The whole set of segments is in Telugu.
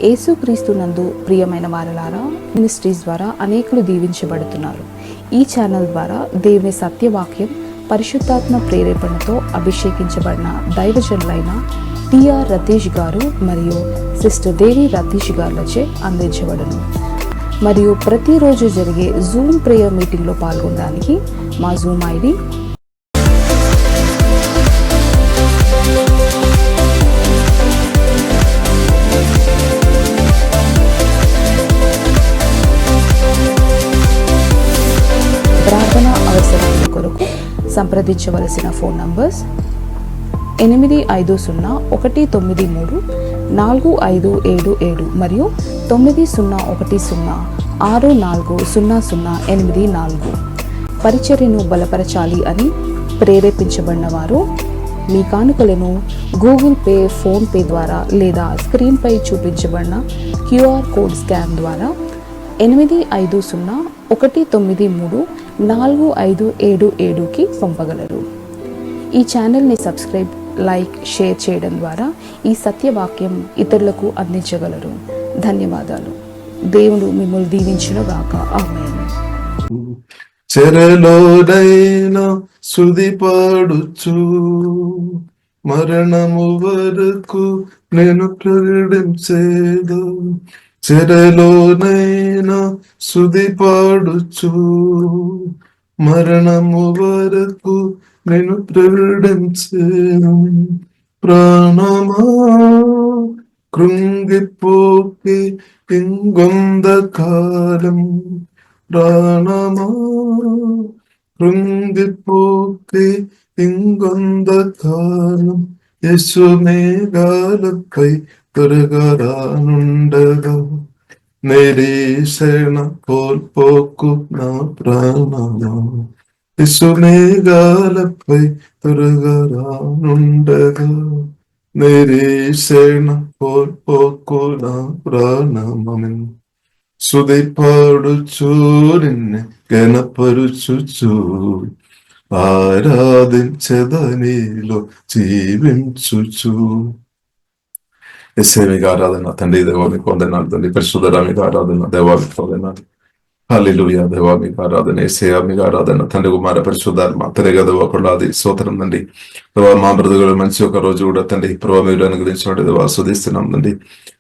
యేసుక్రీస్తునందు ప్రియమైన వారలారా, మినిస్ట్రీస్ ద్వారా అనేకులు దీవించబడుతున్నారు. ఈ ఛానల్ ద్వారా దేవుని సత్యవాక్యం పరిశుద్ధాత్మ ప్రేరేపణతో అభిషేకించబడిన దైవజనులైన టిఆర్ రతీష్ గారు మరియు సిస్టర్ దేవి రతీష్ గారులచే అందించబడును. మరియు ప్రతిరోజు జరిగే జూమ్ ప్రేయర్ మీటింగ్లో పాల్గొనడానికి మా జూమ్ ఐడి ప్రార్థన అవసరాల కొరకు సంప్రదించవలసిన ఫోన్ నంబర్స్ 8501934577 మరియు 9010640084. పరిచర్యను బలపరచాలి అని ప్రేరేపించబడిన వారు మీ కానుకలను గూగుల్ పే, ఫోన్ పే ద్వారా లేదా స్క్రీన్పై చూపించబడిన క్యూఆర్ కోడ్ స్కాన్ ద్వారా 8501934577కి పంపగలరు. ఈ ఛానల్ని సబ్స్క్రైబ్, లైక్, షేర్ చేయడం ద్వారా ఈ సత్యవాక్యం ఇతరులకు అందించగలరు. ధన్యవాదాలు. దేవుడు మిమ్మల్ని దీవించునుగాక. ఆమేన్. చెరలోనైనా శృతి పాడుచు మరణము వరకు నేను ప్రకటించేదు. చెరలోనైనా శృతి పాడుచు మరణము వరకు నేను ప్రకటించేను. ప్రాణమా కృంగిపోకి ఇంగొంద కాలం, ప్రాణమా కృంగిపోకి ఇంగొంద కాలం, యేసు మేఘాలపై త్వరగా రానుండగా నిరీక్షణ కోల్పోకు నా ప్రాణమా, యేసు మేఘాలపై త్వరగా రానుండగా నిరీక్షణ కోల్పోకు నా ప్రాణమా. శృతి పాడుచు నిన్ను గణపరుచుచు ఆరాధించదనిలో జీవించుచు. ఎస్ఏ మీకు ఆరాధన తండ్రి, దేవా మీకు వందనాలు తండ్రి. పరిశుద్ధ మీకు ఆరాధన దేవా మీకు వందనాలు. హల్లెలూయా దేవా మీకు ఆరాధన. ఎస్ఏ మీకు ఆరాధన తండ్రి, కుమార పరిశుద్ధాత్మ తెరగా దేవా కొడాది స్తోత్రం తండ్రి. దేవా మా బ్రతుకులు మంచి ఒక రోజు కూడా తండ్రి ప్రభావ మీరు అనుగ్రహించినట్టు దేవా ఆస్వాదిస్తున్నాం తండ్రి.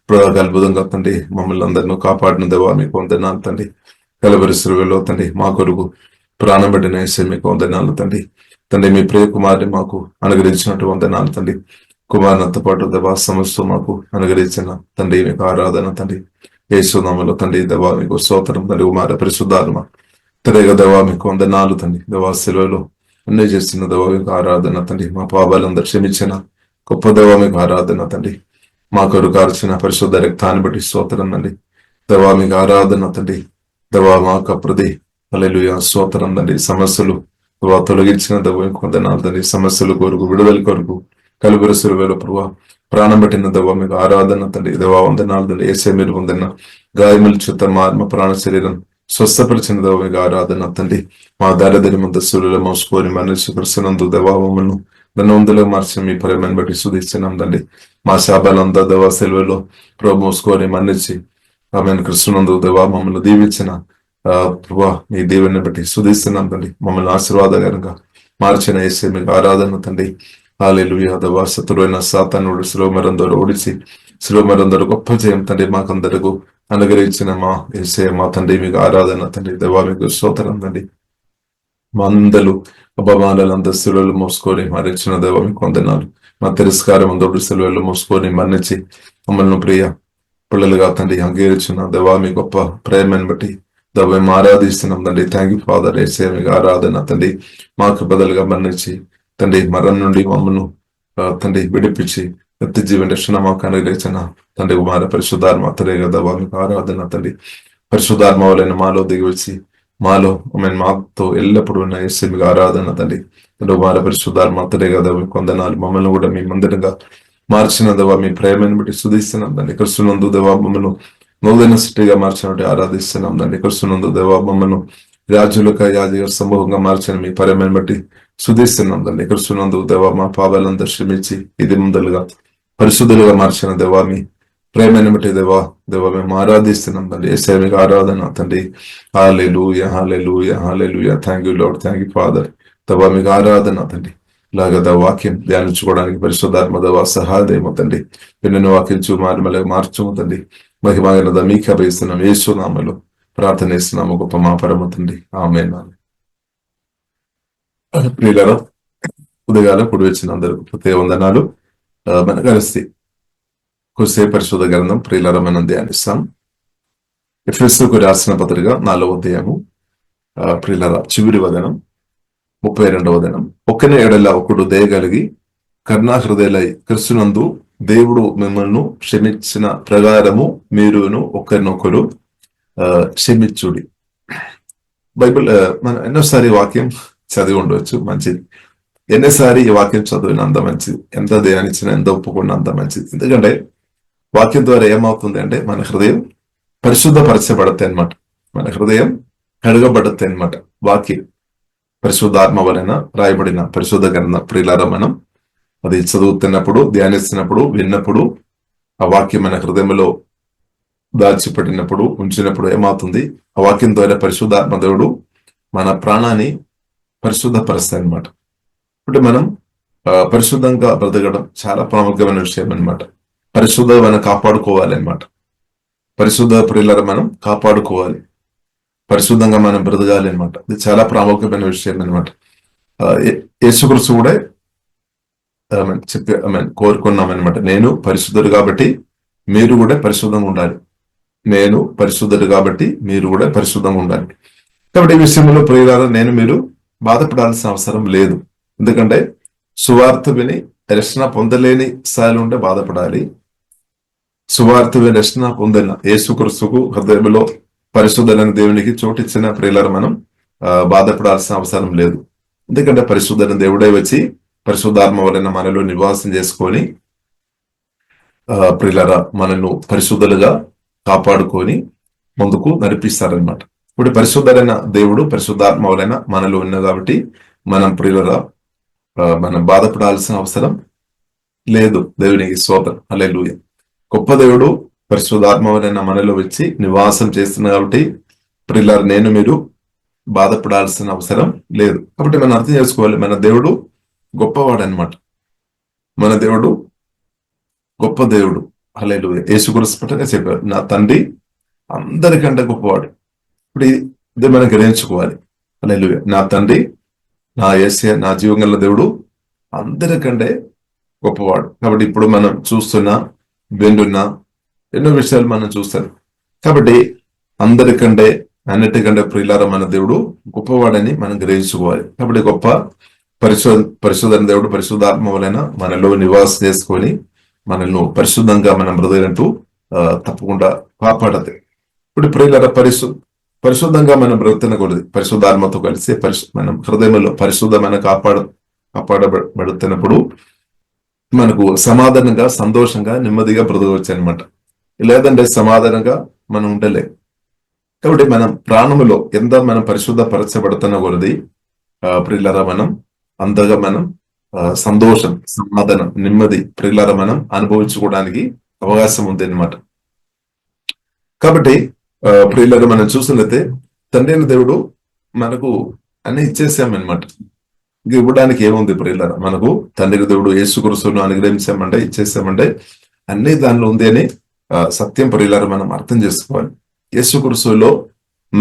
ప్రభావ అద్భుతంగా తండ్రి మమ్మల్ని అందరినీ కాపాడిన దేవా మీకు వందనాలు తండ్రి. కలవరి సిలువలో తండ్రి మా కొరకు ప్రాణం పెట్టిన ఎస్ఏ మీకు వందనాలు తండ్రి. తండ్రి మీ ప్రియ కుమారుని మాకు అనుగ్రహించినట్టు వందనాలు తండ్రి. కుమారునితో పాటు దేవా సమస్య మాకు అనుగ్రహించిన తండ్రి మీకు ఆరాధన తండ్రి. యేసునామములో తండ్రి దేవా మీకు స్తోత్రం తండ్రి. కుమార పరిశుద్ధాత్మ తెరగా దేవా మీకు వందనాలు తండ్రి. దేవా సిలువలో అన్నీ చేస్తున్న దేవా మీకు ఆరాధన తండ్రి. మా పాపాలందరూ క్షమించిన గొప్ప దేవా మీకు ఆరాధన తండ్రి. మా కొరకు కార్చిన పరిశుద్ధ రక్తాన్ని బట్టి స్తోత్రం తండ్రి. దేవా మీకు ఆరాధన తండ్రి. దేవా మా కప్రది హల్లెలూయా స్తోత్రం తండ్రి. సమస్యలు దేవా తొలగించిన దేవా మీకు వందనాలు తండ్రి. సమస్యల కొరకు, విడుదల కొరకు కలుగురు సిలువలో ప్రభా ప్రాణం పెట్టిన దేవా మీకు ఆరాధన తండ్రి. దేవా వందనాలు తండ్రి. యేసే మీరు పొందిన గాయముల చేత మా ఆత్మ ప్రాణ శరీరం స్వస్థపరిచిన దేవా మీకు ఆరాధన తండ్రి. మా దారిద్ర్యమంత సూర్యులు మోసుకొని మనిషి కృష్ణనందు దేవా మమ్మల్ని ధనవంతులుగా మార్చిన మీ ప్రేమను బట్టి సుధిస్తున్నాం తండ్రి. మా శాపాలంతా దేవా సెలవులో ప్రభు మోసుకొని మన్నించి ఆమె కృష్ణనందు దేవా మమ్మల్ని దీవించిన ప్రభా మీ దేవుని బట్టి సుధిస్తున్నాం తండ్రి. మమ్మల్ని ఆశీర్వాదకరంగా మార్చిన యేసే మీకు ఆరాధన తండ్రి. హల్లెలూయా దేవా శత్రువైన సాతానుడు శిలోమరందరూ ఓడిచి శిలోమరందరూ గొప్ప జయం తండ్రి మాకందరకు అనుగ్రహించిన మా యేసే మా తండ్రి మీకు ఆరాధన తండ్రి. దేవా మీకు స్తోత్రం తండ్రి. మా అందలు అపమానాలంతా శిలువలు మోసుకొని మరించిన దేవా మీకు వందనాలు. మా తిరస్కారం అందరూ శిలువలు మోసుకొని మన్నించి మమ్మల్ని ప్రియ పిల్లలుగా తండ్రి అంగీకరించిన దేవా మీ గొప్ప ప్రేమను బట్టి దేవా మేము ఆరాధిస్తున్నాం తండ్రి. Thank you father. యేసే మీకు ఆరాధన తండ్రి. మాకు బదులుగా మన్నించి తండ్రి మరణం నుండి మమ్మల్ని తండ్రి విడిపించి నిత్య జీవన రక్షణ మాకు అనుగ్రహించిన తండ్రి కుమార పరిశుద్ధాత్మ తెరగా దేవా మీకు ఆరాధన తండ్రి. పరిశుద్ధాత్మ వలన మాలో దిగి వచ్చి మాలో మాతో ఎల్లప్పుడూ ఉన్న యేసే మీకు ఆరాధన తండ్రి. కుమార పరిశుద్ధాత్మ తెరగా దేవా మీకు వందనాలు. మమ్మల్ని కూడా మీ మందిరంగా మార్చిన దేవా మీ ప్రేమను బట్టి స్తుతిస్తున్నాం తండ్రి. కృష్ణనందు దేవా మమ్మల్ని నూతన సృష్టిగా మార్చినట్టు ఆరాధిస్తున్నాం తండ్రి. కృష్ణనందు దేవా మమ్మల్ని రాజులుగా యాజక సమూహంగా మార్చిన మీ ప్రేమను బట్టి సుధిస్తున్నాం తండ్రి. కృష్ణనందు దేవా మా పాపాలందరూ క్షమించి ఇది ముందలుగా పరిశుద్ధులుగా మార్చిన దేవా మీ ప్రేమను బట్టి దేవా మేము ఆరాధిస్తున్నాం తండ్రి. యేసయ్య మీకు ఆరాధన తండ్రి. Hallelujah hallelujah hallelujah. Thank you lord, thank you father. దేవా మీకు ఆరాధన తండ్రి. ఇలాగ వాక్యం ధ్యానించుకోవడానికి పరిశుద్ధాత్మ దేవా సహాయదేమో తండ్రి. నిన్ను వాక్యం మార్చము తండ్రి. మహిమగలదా మీకు అభయిస్తున్నాం యేసు నామములో ప్రార్థన చేస్తున్నాము గొప్ప మా పరమ తండ్రి. ఆమేన్. ప్రియులారా, ఉదయాల కూడి వచ్చిన అందరూ ప్రత్యేక వందనాలు. మన కలిసి కొద్దిసేపు పరిశోధ గ్రంథం ప్రియులారా మనం ధ్యానిస్తాం. ఎఫెసీయులకు రాసిన పత్రిక 4వ అధ్యాయము ప్రియులారా చివరి వదనం 32వ వదనం. ఒక్కనే ఎడల ఒకడు దయగలిగి కరుణాహృదయులై క్రీస్తునందు దేవుడు మిమ్మల్ని క్షమించిన ప్రకారము మీరును ఒకరినొకరు క్షమించుడి. బైబిల్ మనం ఎన్నోసారి వాక్యం చదివి ఉండవచ్చు, మంచిది. ఎన్నోసారి ఈ వాక్యం చదివిన అంత మంచిది, ఎంత ధ్యానించినా ఎంత ఒప్పుకున్న అంత మంచిది. ఎందుకంటే వాక్యం ద్వారా ఏమవుతుంది అంటే మన హృదయం పరిశుద్ధపరచబడతాయి అనమాట. మన హృదయం కడగబడతాయి అనమాట. వాక్యం పరిశుద్ధాత్మ వలన రాయబడిన పరిశుద్ధ గ్రంథం ప్రియులారా మనం అది చదువుతున్నప్పుడు, ధ్యానిస్తున్నప్పుడు, విన్నప్పుడు ఆ వాక్యం మన హృదయంలో దాచిపెట్టినప్పుడు, ఉంచినప్పుడు ఏమవుతుంది, ఆ వాక్యం ద్వారా పరిశుద్ధాత్మ దేవుడు మన ప్రాణాన్ని పరిశుద్ధపరుస్తాయి అనమాట. అంటే మనం పరిశుద్ధంగా బ్రతకడం చాలా ప్రాముఖ్యమైన విషయం అనమాట. పరిశుద్ధమైన కాపాడుకోవాలి అనమాట. పరిశుద్ధ ప్రియులారా మనం కాపాడుకోవాలి, పరిశుద్ధంగా మనం బ్రతకాలి అనమాట. ఇది చాలా ప్రాముఖ్యమైన విషయం అనమాట. యేసుక్రీస్తు కూడా కోరుకున్నాం అనమాట. నేను పరిశుద్ధుడు కాబట్టి మీరు కూడా పరిశుద్ధంగా ఉండాలి. నేను పరిశుద్ధుడు కాబట్టి మీరు కూడా పరిశుద్ధంగా ఉండాలి. కాబట్టి ఈ విషయంలో ప్రియులారా మీరు బాధపడాల్సిన అవసరం లేదు. ఎందుకంటే సువార్త విని రక్షణ పొందలేని స్థాయిలో ఉంటే బాధపడాలి. సువార్త విని రక్షణ పొందిన యేసుక్రీస్తుకు హృదయంలో పరిశుద్ధులైన దేవునికి చోటిచ్చిన ప్రియులారా మనం బాధపడాల్సిన అవసరం లేదు. ఎందుకంటే పరిశుద్ధులైన దేవుడే వచ్చి పరిశుద్ధాత్మ వలన మనలో నివాసం చేసుకొని ప్రియులారా మనను పరిశుద్ధులుగా కాపాడుకొని ముందుకు నడిపిస్తారనమాట. ఇప్పుడు పరిశుద్ధులైన దేవుడు పరిశుద్ధాత్మ వలన మనలో ఉన్న కాబట్టి మనం ప్రియులారా మనం బాధపడాల్సిన అవసరం లేదు. దేవునికి స్తోత్రం, హల్లెలూయా. గొప్ప దేవుడు పరిశుద్ధాత్మ వలన మనలో వచ్చి నివాసం చేస్తున్నా కాబట్టి ప్రియులారా మీరు బాధపడాల్సిన అవసరం లేదు. కాబట్టి మనం అర్థం చేసుకోవాలి, మన దేవుడు గొప్పవాడు అనమాట. మన దేవుడు గొప్ప దేవుడు, హల్లెలూయా. యేసుక్రీస్తు పట్ల చెప్పారు, నా తండ్రి అందరికంటే గొప్పవాడు. ఇప్పుడు ఇది మనం గ్రహించుకోవాలి. హల్లెలూయా. నా తండ్రి, నా యేసయ్య, నా జీవంగల దేవుడు అందరికంటే గొప్పవాడు. కాబట్టి ఇప్పుడు మనం చూస్తున్నా, వింటున్నా ఎన్నో విషయాలు మనం చూస్తాం. కాబట్టి అందరికంటే అన్నిటికంటే ప్రియులారా మన దేవుడు గొప్పవాడని మనం గ్రహించుకోవాలి. కాబట్టి గొప్ప పరిశుద్ధ దేవుడు పరిశుద్ధాత్మ వలన మనలో నివాసం చేసుకొని మనల్ని పరిశుద్ధంగా మనం బ్రతకనంటూ తప్పకుండా కాపాడదు. ఇప్పుడు ప్రియులారా పరిశుద్ధంగా మనం బ్రతుకునకూడదు. పరిశుద్ధాత్మతో కలిసి మనం హృదయంలో పరిశుద్ధమైన కాపాడబడుతున్నప్పుడు మనకు సమాధానంగా, సంతోషంగా, నెమ్మదిగా బ్రతకవచ్చు అనమాట. లేదంటే సమాధానంగా మనం ఉండలేం. కాబట్టి మనం ప్రాణములో ఎంత మనం పరిశుద్ధపరచబడుతున్న కొలది ప్రియులారా మనం అంతగా మనం సంతోషం, సమాధానం, నెమ్మది ప్రియులారా మనం అనుభవించుకోవడానికి అవకాశం ఉంది అనమాట. కాబట్టి ప్రియులారా మనం చూసినట్లయితే తండ్రి అయిన దేవుడు మనకు అన్ని ఇచ్చేసామన్నమాట. ఇంక ఇవ్వడానికి ఏముంది ప్రియులారా? మనకు తండ్రి దేవుడు యేసుక్రీస్తును అనుగ్రహించామంటే, ఇచ్చేసామంటే అన్ని దానిలో ఉంది అని సత్యం ప్రియులారా మనం అర్థం చేసుకోవాలి. యేసుక్రీస్తులో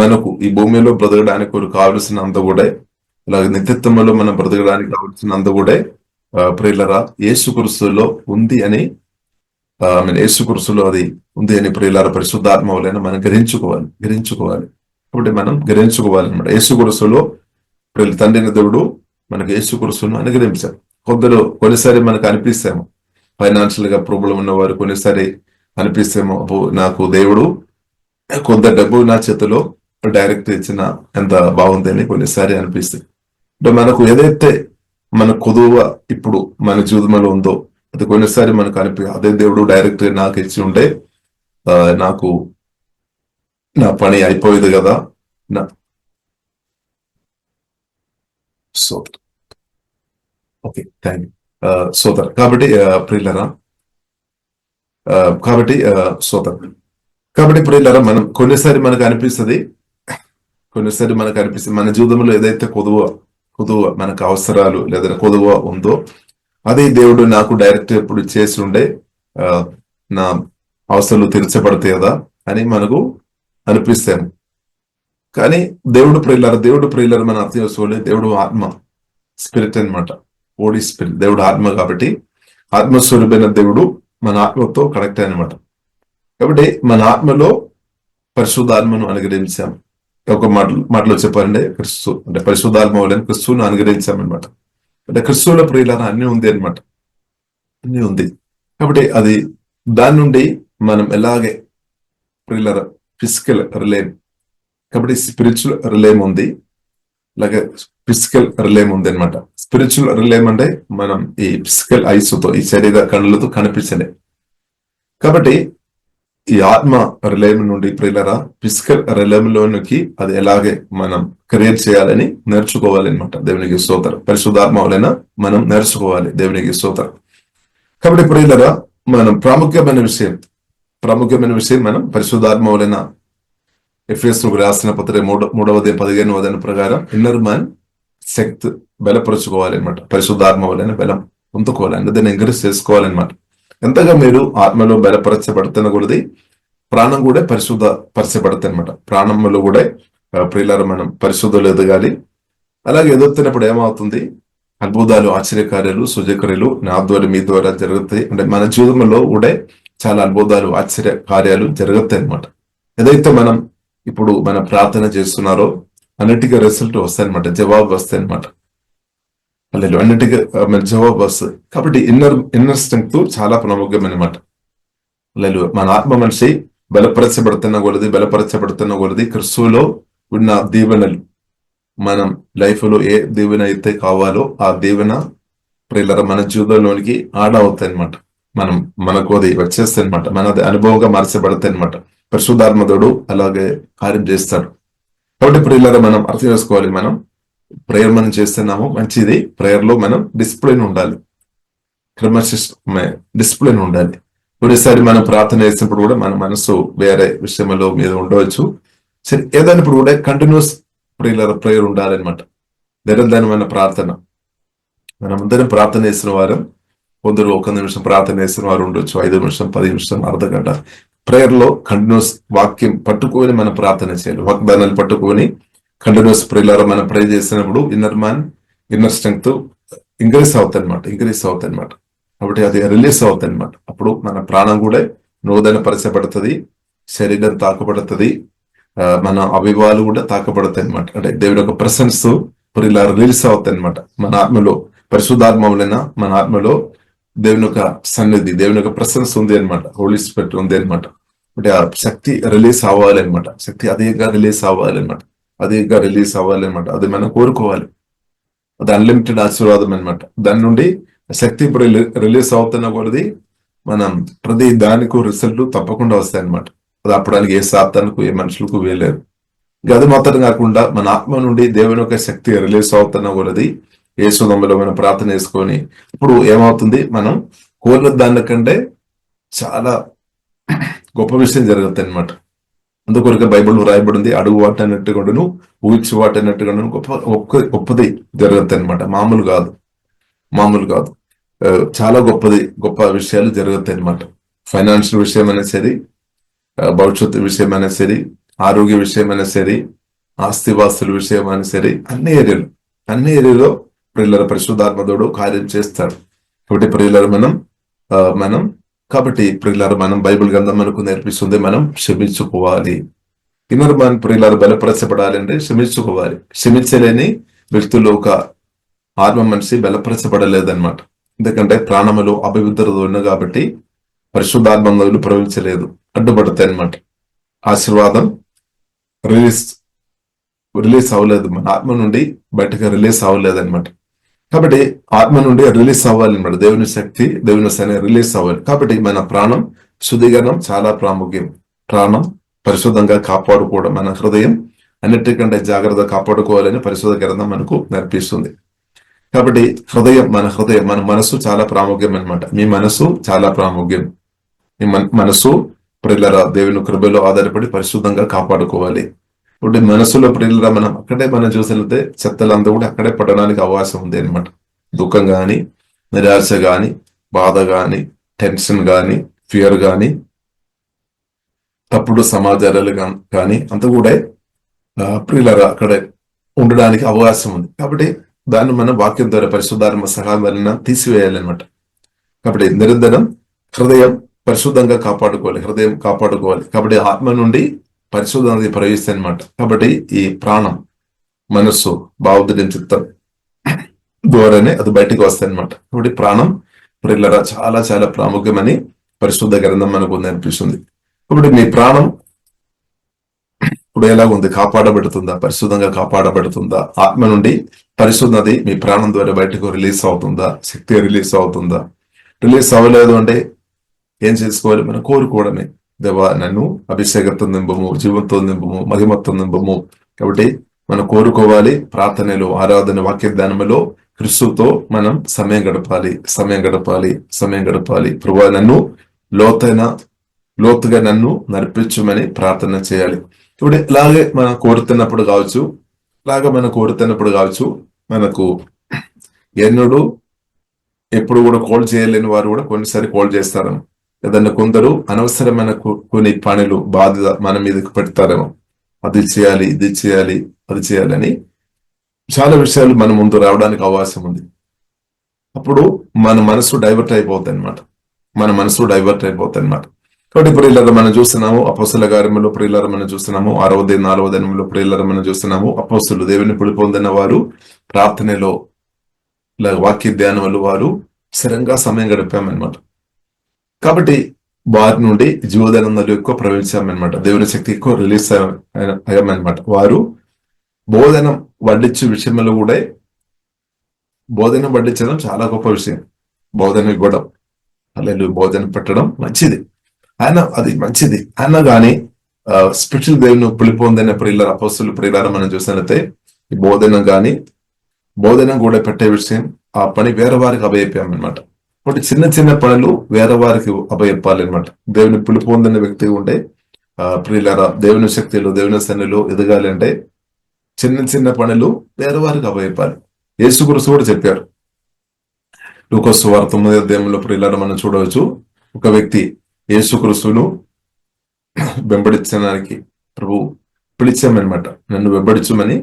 మనకు ఈ భూమిలో బ్రతకడానికి కావలసినంత కూడా, అలాగే నిత్యత్వంలో మనం బ్రతకడానికి కావలసినంత కూడా ప్రియులారా యేసుక్రీస్తులో ఉంది అని యేసుక్రీస్తులో అది ఉంది అని ప్రియులారా పరిశుద్ధాత్మ వలన మనం గ్రహించుకోవాలి. కాబట్టి మనం గ్రహించుకోవాలి అనమాట. యేసుక్రీస్తులో తండ్రి దేవుడు మనకు యేసుక్రీస్తును అనుగ్రహించారు. కొన్నిసారి మనకు అనిపిస్తాము, ఫైనాన్షియల్ గా ప్రాబ్లం ఉన్నవారు కొన్నిసారి అనిపిస్తేమో, నాకు దేవుడు కొంత డబ్బు నా చేతిలో డైరెక్ట్ ఇచ్చిన ఎంత బాగుంది అని కొన్నిసారి అనిపిస్తుంది. మనకు ఏదైతే మన కొదువ ఇప్పుడు మన జీవితంలో ఉందో అది కొన్నిసారి మనకు అదే దేవుడు డైరెక్ట్ నాకు ఇచ్చి ఉంటే నాకు నా పని అయిపోయేది కదా. సోదర్ ఓకే, థ్యాంక్ యూ సోదర్. కాబట్టి ప్రియులరా కాబట్టి స్తోత్రం. కాబట్టి ప్రియులారా, మనం కొన్నిసారి మనకు అనిపిస్తుంది మన జీవితంలో ఏదైతే కొదువ మనకు అవసరాలు లేదా కొదువ ఉందో అదే దేవుడు నాకు డైరెక్ట్ ఎప్పుడు చేసి ఉండే నా అవసరాలు తీర్చబడతాయి కదా అని మనకు అనిపిస్తాము. కానీ దేవుడు ప్రియులారా మన అర్థం చేసుకోవాలి. దేవుడు ఆత్మ, స్పిరిట్ అన్నమాట. ఓడి స్పిరిట్, దేవుడు ఆత్మ. కాబట్టి ఆత్మస్వరూపమైన దేవుడు మన ఆత్మతో కనెక్ట్ అనమాట. కాబట్టి మన ఆత్మలో పరిశుద్ధాత్మను అనుగ్రహించాం. ఒక మాటలో చెప్పాలంటే క్రిస్తు అంటే పరిశుద్ధాత్మ వలన క్రిస్తువును అనుగ్రహించామన్నమాట. అంటే క్రిస్తువుల ప్రియులారా అన్ని ఉంది అనమాట, అన్ని ఉంది. కాబట్టి అది దాని నుండి మనం ఎలాగే ప్రియులారా ఫిజికల్ రిలేమ్, కాబట్టి స్పిరిచువల్ రిలేమ్ ఉంది, అలాగే ఫిజికల్ రిలేమ్ ఉంది అనమాట. స్పిరిచువల్ రిలేమ్ అంటే మనం ఈ ఫిజికల్ ఐస్తో, ఈ శరీర కళ్ళతో కనిపించలే. కాబట్టి ఈ ఆత్మ రిలేమ్ నుండి ప్రియులరా ఫిజికల్ రిలేమ్ లోనికి అది ఎలాగే మనం క్రియేట్ చేయాలని నేర్చుకోవాలన్నమాట. దేవునికి స్తోత్రం. పరిశుద్ధాత్మ వలన మనం నేర్చుకోవాలి. దేవునికి స్తోత్రం. కాబట్టి ప్రియులరా మనం ప్రాముఖ్యమైన విషయం మనం పరిశుద్ధాత్మ వలన ఎఫెసీయులకు రాసిన పత్రిక 3:15 ప్రకారం ఇన్నర్ మ్యాన్ శక్తి బలపరుచుకోవాలన్నమాట. పరిశుద్ధాత్మ వలన బలం పొందుకోవాలి, అంటే దాన్ని ఎంకరేజ్ చేసుకోవాలన్నమాట. ఎంతగా మీరు ఆత్మలో బలపరచబడుతున్న కొలది ప్రాణం కూడా పరిశుద్ధపరచబడుతుంది అనమాట. ప్రాణంలో కూడా ప్రియులారా మనం పరిశుద్ధులు ఎదగాలి. అలాగే ఎదుగుతున్నప్పుడు ఏమవుతుంది? అద్భుతాలు, ఆశ్చర్యకార్యాలు, సూచక్రియలు నా ద్వారా మీ ద్వారా జరుగుతాయి. అంటే మన జీవితంలో కూడా చాలా అద్భుతాలు, ఆశ్చర్య కార్యాలు జరుగుతాయి అనమాట. ఏదైతే మనం ఇప్పుడు మన ప్రార్థన చేస్తున్నారో అన్నిటికీ రిజల్ట్ వస్తాయన్నమాట, జవాబు వస్తాయి అనమాట. అన్నిటికీ జవాబు వస్తుంది. కాబట్టి ఇన్నర్ స్ట్రెంగ్త్ చాలా ప్రాముఖ్యమన్నమాట. మన ఆత్మ మనిషి బలపరచబడుతున్న కొలది క్రిస్తువులో ఉన్న దీవెనలు మనం లైఫ్ లో ఏ దీవెన అయితే కావాలో ఆ దీవెన ప్రియులారా మన జీవితంలోనికి ఆడ అవుతాయి అనమాట. మనకు అది వచ్చేస్తాయి అనమాట. మనది అనుభవంగా మార్చబడతాయి అనమాట. పరిశుద్ధాత్మదుడు అలాగే కార్యం చేస్తాడు. కాబట్టి ప్రియులారా మనం అర్థం చేసుకోవాలి. మనం ప్రేయర్ మనం చేస్తున్నాము, మంచిది. ప్రేయర్ లో మనం డిసిప్లిన్ ఉండాలి, డిసిప్లిన్ ఉండాలి. కొన్నిసారి మనం ప్రార్థన చేసినప్పుడు కూడా మన మనసు వేరే విషయంలో మీద ఉండవచ్చు. సరే, ఏదైనప్పుడు కూడా కంటిన్యూస్ ప్రేయర్ ఉండాలన్నమాట. నిరంతరమైన ప్రార్థన. మనం అందరం ప్రార్థన చేసిన వారు, కొందరు 1 నిమిషం ప్రార్థన చేసిన వారు ఉండొచ్చు, 5 నిమిషం, 10 నిమిషం, అర్ధగంట. ప్రేయర్ లో కంటిన్యూస్ వాక్యం పట్టుకొని మనం ప్రార్థన చేయాలి. వాగ్దానాలు పట్టుకొని కంటిన్యూస్ ప్రియులారా మనం ప్రే చేసినప్పుడు ఇన్నర్ స్ట్రెంగ్త్ ఇంక్రీస్ అవుతుంది అనమాట. కాబట్టి అది రిలీజ్ అవుతుంది అనమాట. అప్పుడు మన ప్రాణం కూడా నూతన పరచబడుతుంది, శరీరం తాకబడుతుంది, మన అవయవాలు కూడా తాకబడతాయి అనమాట. అంటే దేవుడి యొక్క ప్రెసెన్స్ ప్రియులారా రిలీజ్ అవుతాయి అనమాట. మన ఆత్మలో పరిశుద్ధాత్మ వలన మన ఆత్మలో దేవుని యొక్క సన్నిధి, దేవుని యొక్క ప్రెసెన్స్ ఉంది అనమాట. హోలీ స్పిరిట్ ఉంది అనమాట. అంటే ఆ శక్తి రిలీజ్ అవ్వాలన్నమాట. శక్తి అధికంగా రిలీజ్ అవ్వాలన్నమాట. అది మనం కోరుకోవాలి. అది అన్లిమిటెడ్ ఆశీర్వాదం అనమాట. దాని నుండి శక్తి ఇప్పుడు రిలీజ్ అవుతున్న కొలది మనం ప్రతి దానికి రిజల్ట్ తప్పకుండా వస్తాయి అనమాట. అది అప్పడానికి ఏ సాతానికి ఏ మనుషులకు వేయలేరు. అది మాత్రం కాకుండా మన ఆత్మ నుండి దేవుని యొక్క శక్తి రిలీజ్ అవుతున్న కొలది యేసునామములో మనం ప్రార్థన చేసుకొని ఇప్పుడు ఏమవుతుంది? మనం కోరిన దానికంటే చాలా గొప్ప విషయం జరుగుతుంది అనమాట. అందుకొరకు బైబిల్ రాయబడింది, అడుగు వాటి అన్నట్టుగాను ఊహించి వాటి అన్నట్టుగాను గొప్పది జరుగుతుంది అనమాట. మామూలు కాదు. చాలా గొప్ప విషయాలు జరుగుతాయి అనమాట. ఫైనాన్షియల్ విషయం అయినా సరే, భవిష్యత్తు విషయం అయినా సరే, ఆరోగ్య విషయం అయినా సరే, ఆస్తివాస్తుల విషయం అయినా సరే, అన్ని ఏరియాలో ప్రియులారా పరిశుద్ధాత్మదుడు కార్యం చేస్తాడు. కాబట్టి ప్రియులారా మనం బైబిల్ గ్రంథం మనకు నేర్పిస్తుంది, మనం క్షమించుకోవాలి. ఇన్నర్ మ్యాన్ ప్రియులారా బలపరచబడాలి అంటే క్షమించుకోవాలి. క్షమించలేని వ్యక్తులు ఒక ఆత్మ మనిషి బలపరచబడలేదన్నమాట. ఎందుకంటే ప్రాణములు అపవిత్రత ఉన్న కాబట్టి పరిశుద్ధాత్మలు ప్రవహించలేదు, అడ్డుపడతాయి అనమాట. ఆశీర్వాదం రిలీజ్ అవ్వలేదు, మన ఆత్మ నుండి బయటకు రిలీజ్ అవ్వలేదు అనమాట. కాబట్టి ఆత్మ నుండి రిలీజ్ అవ్వాలి అనమాట. దేవుని శక్తి, దేవుని సైన్యం రిలీజ్ అవ్వాలి. కాబట్టి మన ప్రాణం శుద్ధీకరణం చాలా ప్రాముఖ్యం. ప్రాణం పరిశుద్ధంగా కాపాడుకోవడం, మన హృదయం అన్నిటికంటే జాగ్రత్తగా కాపాడుకోవాలని పరిశుద్ధ గ్రంథం మనకు నేర్పిస్తుంది. కాబట్టి మన మనసు చాలా ప్రాముఖ్యం అనమాట. మీ మనసు చాలా ప్రాముఖ్యం. ఈ మనసు ప్రియులరా దేవుని కృపలో ఆధారపడి పరిశుద్ధంగా కాపాడుకోవాలి. ఇప్పుడు మనసులో ప్రియులరా మనం అక్కడే మనం చూసినట్లయితే చెత్తలంతా కూడా అక్కడే పడడానికి అవకాశం ఉంది అనమాట. దుఃఖం గాని, నిరాశ గాని, బాధ గాని, టెన్షన్ గాని, ఫియర్ గాని, తప్పుడు సమాచారాలు కానీ అంతా కూడా ప్రియులరా అక్కడే ఉండడానికి అవకాశం ఉంది. కాబట్టి దాన్ని మనం వాక్యం ద్వారా పరిశుద్ధాత్మ సహాయం వలన తీసివేయాలన్నమాట. కాబట్టి నిరంతరం హృదయం పరిశుద్ధంగా కాపాడుకోవాలి, హృదయం కాపాడుకోవాలి. కాబట్టి ఆత్మ నుండి పరిశుద్ధత ప్రవేశిస్తాయి అనమాట. కాబట్టి ఈ ప్రాణం, మనస్సు, భావోద్రేకం, చిత్తం ద్వారానే అది బయటికి వస్తాయి అనమాట. కాబట్టి ప్రాణం ప్రియులరా చాలా చాలా ప్రాముఖ్యమని పరిశుద్ధ గ్రంథం మనకు అనిపిస్తుంది. కాబట్టి మీ ప్రాణం ఇప్పుడు ఎలా ఉంది? కాపాడబడుతుందా? పరిశుద్ధంగా కాపాడబడుతుందా? ఆత్మ నుండి పరిశుద్ధది మీ ప్రాణం ద్వారా బయటకు రిలీజ్ అవుతుందా? శక్తి రిలీజ్ అవుతుందా? రిలీజ్ అవ్వలేదు అంటే ఏం చేసుకోవాలి? మనం కోరుకోవడమే. దేవా, నన్ను అభిషేకంతో నింపము, జీవంతో నింపము, మహిమతో నింపము. కాబట్టి మనం కోరుకోవాలి. ప్రార్థనలో, ఆరాధన, వాక్య ధ్యానంలో క్రీస్తుతో మనం సమయం గడపాలి. ప్రభువా, నన్ను లోతుగా నన్ను నడిపించుమని ప్రార్థన చేయాలి. ఇప్పుడు ఇలాగే మనం కోరుతున్నప్పుడు కావచ్చు, మనకు ఎప్పుడు కూడా కాల్ చేయలేని వారు కూడా కొన్నిసారి కాల్ చేస్తారేమో. ఏదన్నా కొందరు అనవసరమైన కొన్ని పనులు, బాధ్యత మన మీదకి పెడతారేమో. అది చేయాలి, ఇది చేయాలి, అది చేయాలని చాలా విషయాలు మన ముందు రావడానికి అవకాశం ఉంది. అప్పుడు మన మనసు డైవర్ట్ అయిపోతుంది అనమాట. కాబట్టి ప్రియులారా మనం చూస్తున్నాము అపోస్తల కార్యములో, ప్రియులారా మనం చూస్తున్నాము 6వ అధ్యాయం 4వ వచనంలో, ప్రియులారా మనం చూస్తున్నాము అపోస్తలులు దేవుని పిలుపు పొందిన వారు ప్రార్థనలో, వాక్య ధ్యానంలో వారు స్థిరంగా సమయం గడిపామన్నమాట. కాబట్టి వారి నుండి జీవోదనంలో ఎక్కువ ప్రవేశించామన్నమాట. దేవుని శక్తి ఎక్కువ రిలీజ్ అయ్యామన్నమాట. వారు బోధనం వడ్డించే విషయంలో కూడా బోధన వడ్డించడం చాలా గొప్ప విషయం. బోధన ఇవ్వడం, అలాగే బోధన పెట్టడం మంచిది. అది మంచిది అయినా కానీ స్పెషల్ దేవుని పిలుపొందిన ప్రియుల అపోస్తలుల ప్రియులారా మనం చూసినట్లయితే ఈ బోధన కూడా పెట్టే విషయం, ఆ పని వేరే వారికి అభయపామన్నమాట. కాబట్టి చిన్న చిన్న పనులు వేరే వారికి అభయపాలన్నమాట. దేవుని పిలుపొందిన వ్యక్తి ఉంటే ప్రియులారా దేవుని శక్తిలో, దేవుని సన్నిధిలో ఎదగాలి అంటే చిన్న పనులు వేరే వారికి అభయపాలి. యేసుక్రీస్తు కూడా చెప్పారు. లూకా సువార్త 9వ అధ్యాయంలో ప్రియులారా మనం చూడవచ్చు, ఒక వ్యక్తి యేసుక్రీస్తును వెంబడించడానికి ప్రభు పిలిచామన్నమాట. నన్ను వెంబడించమని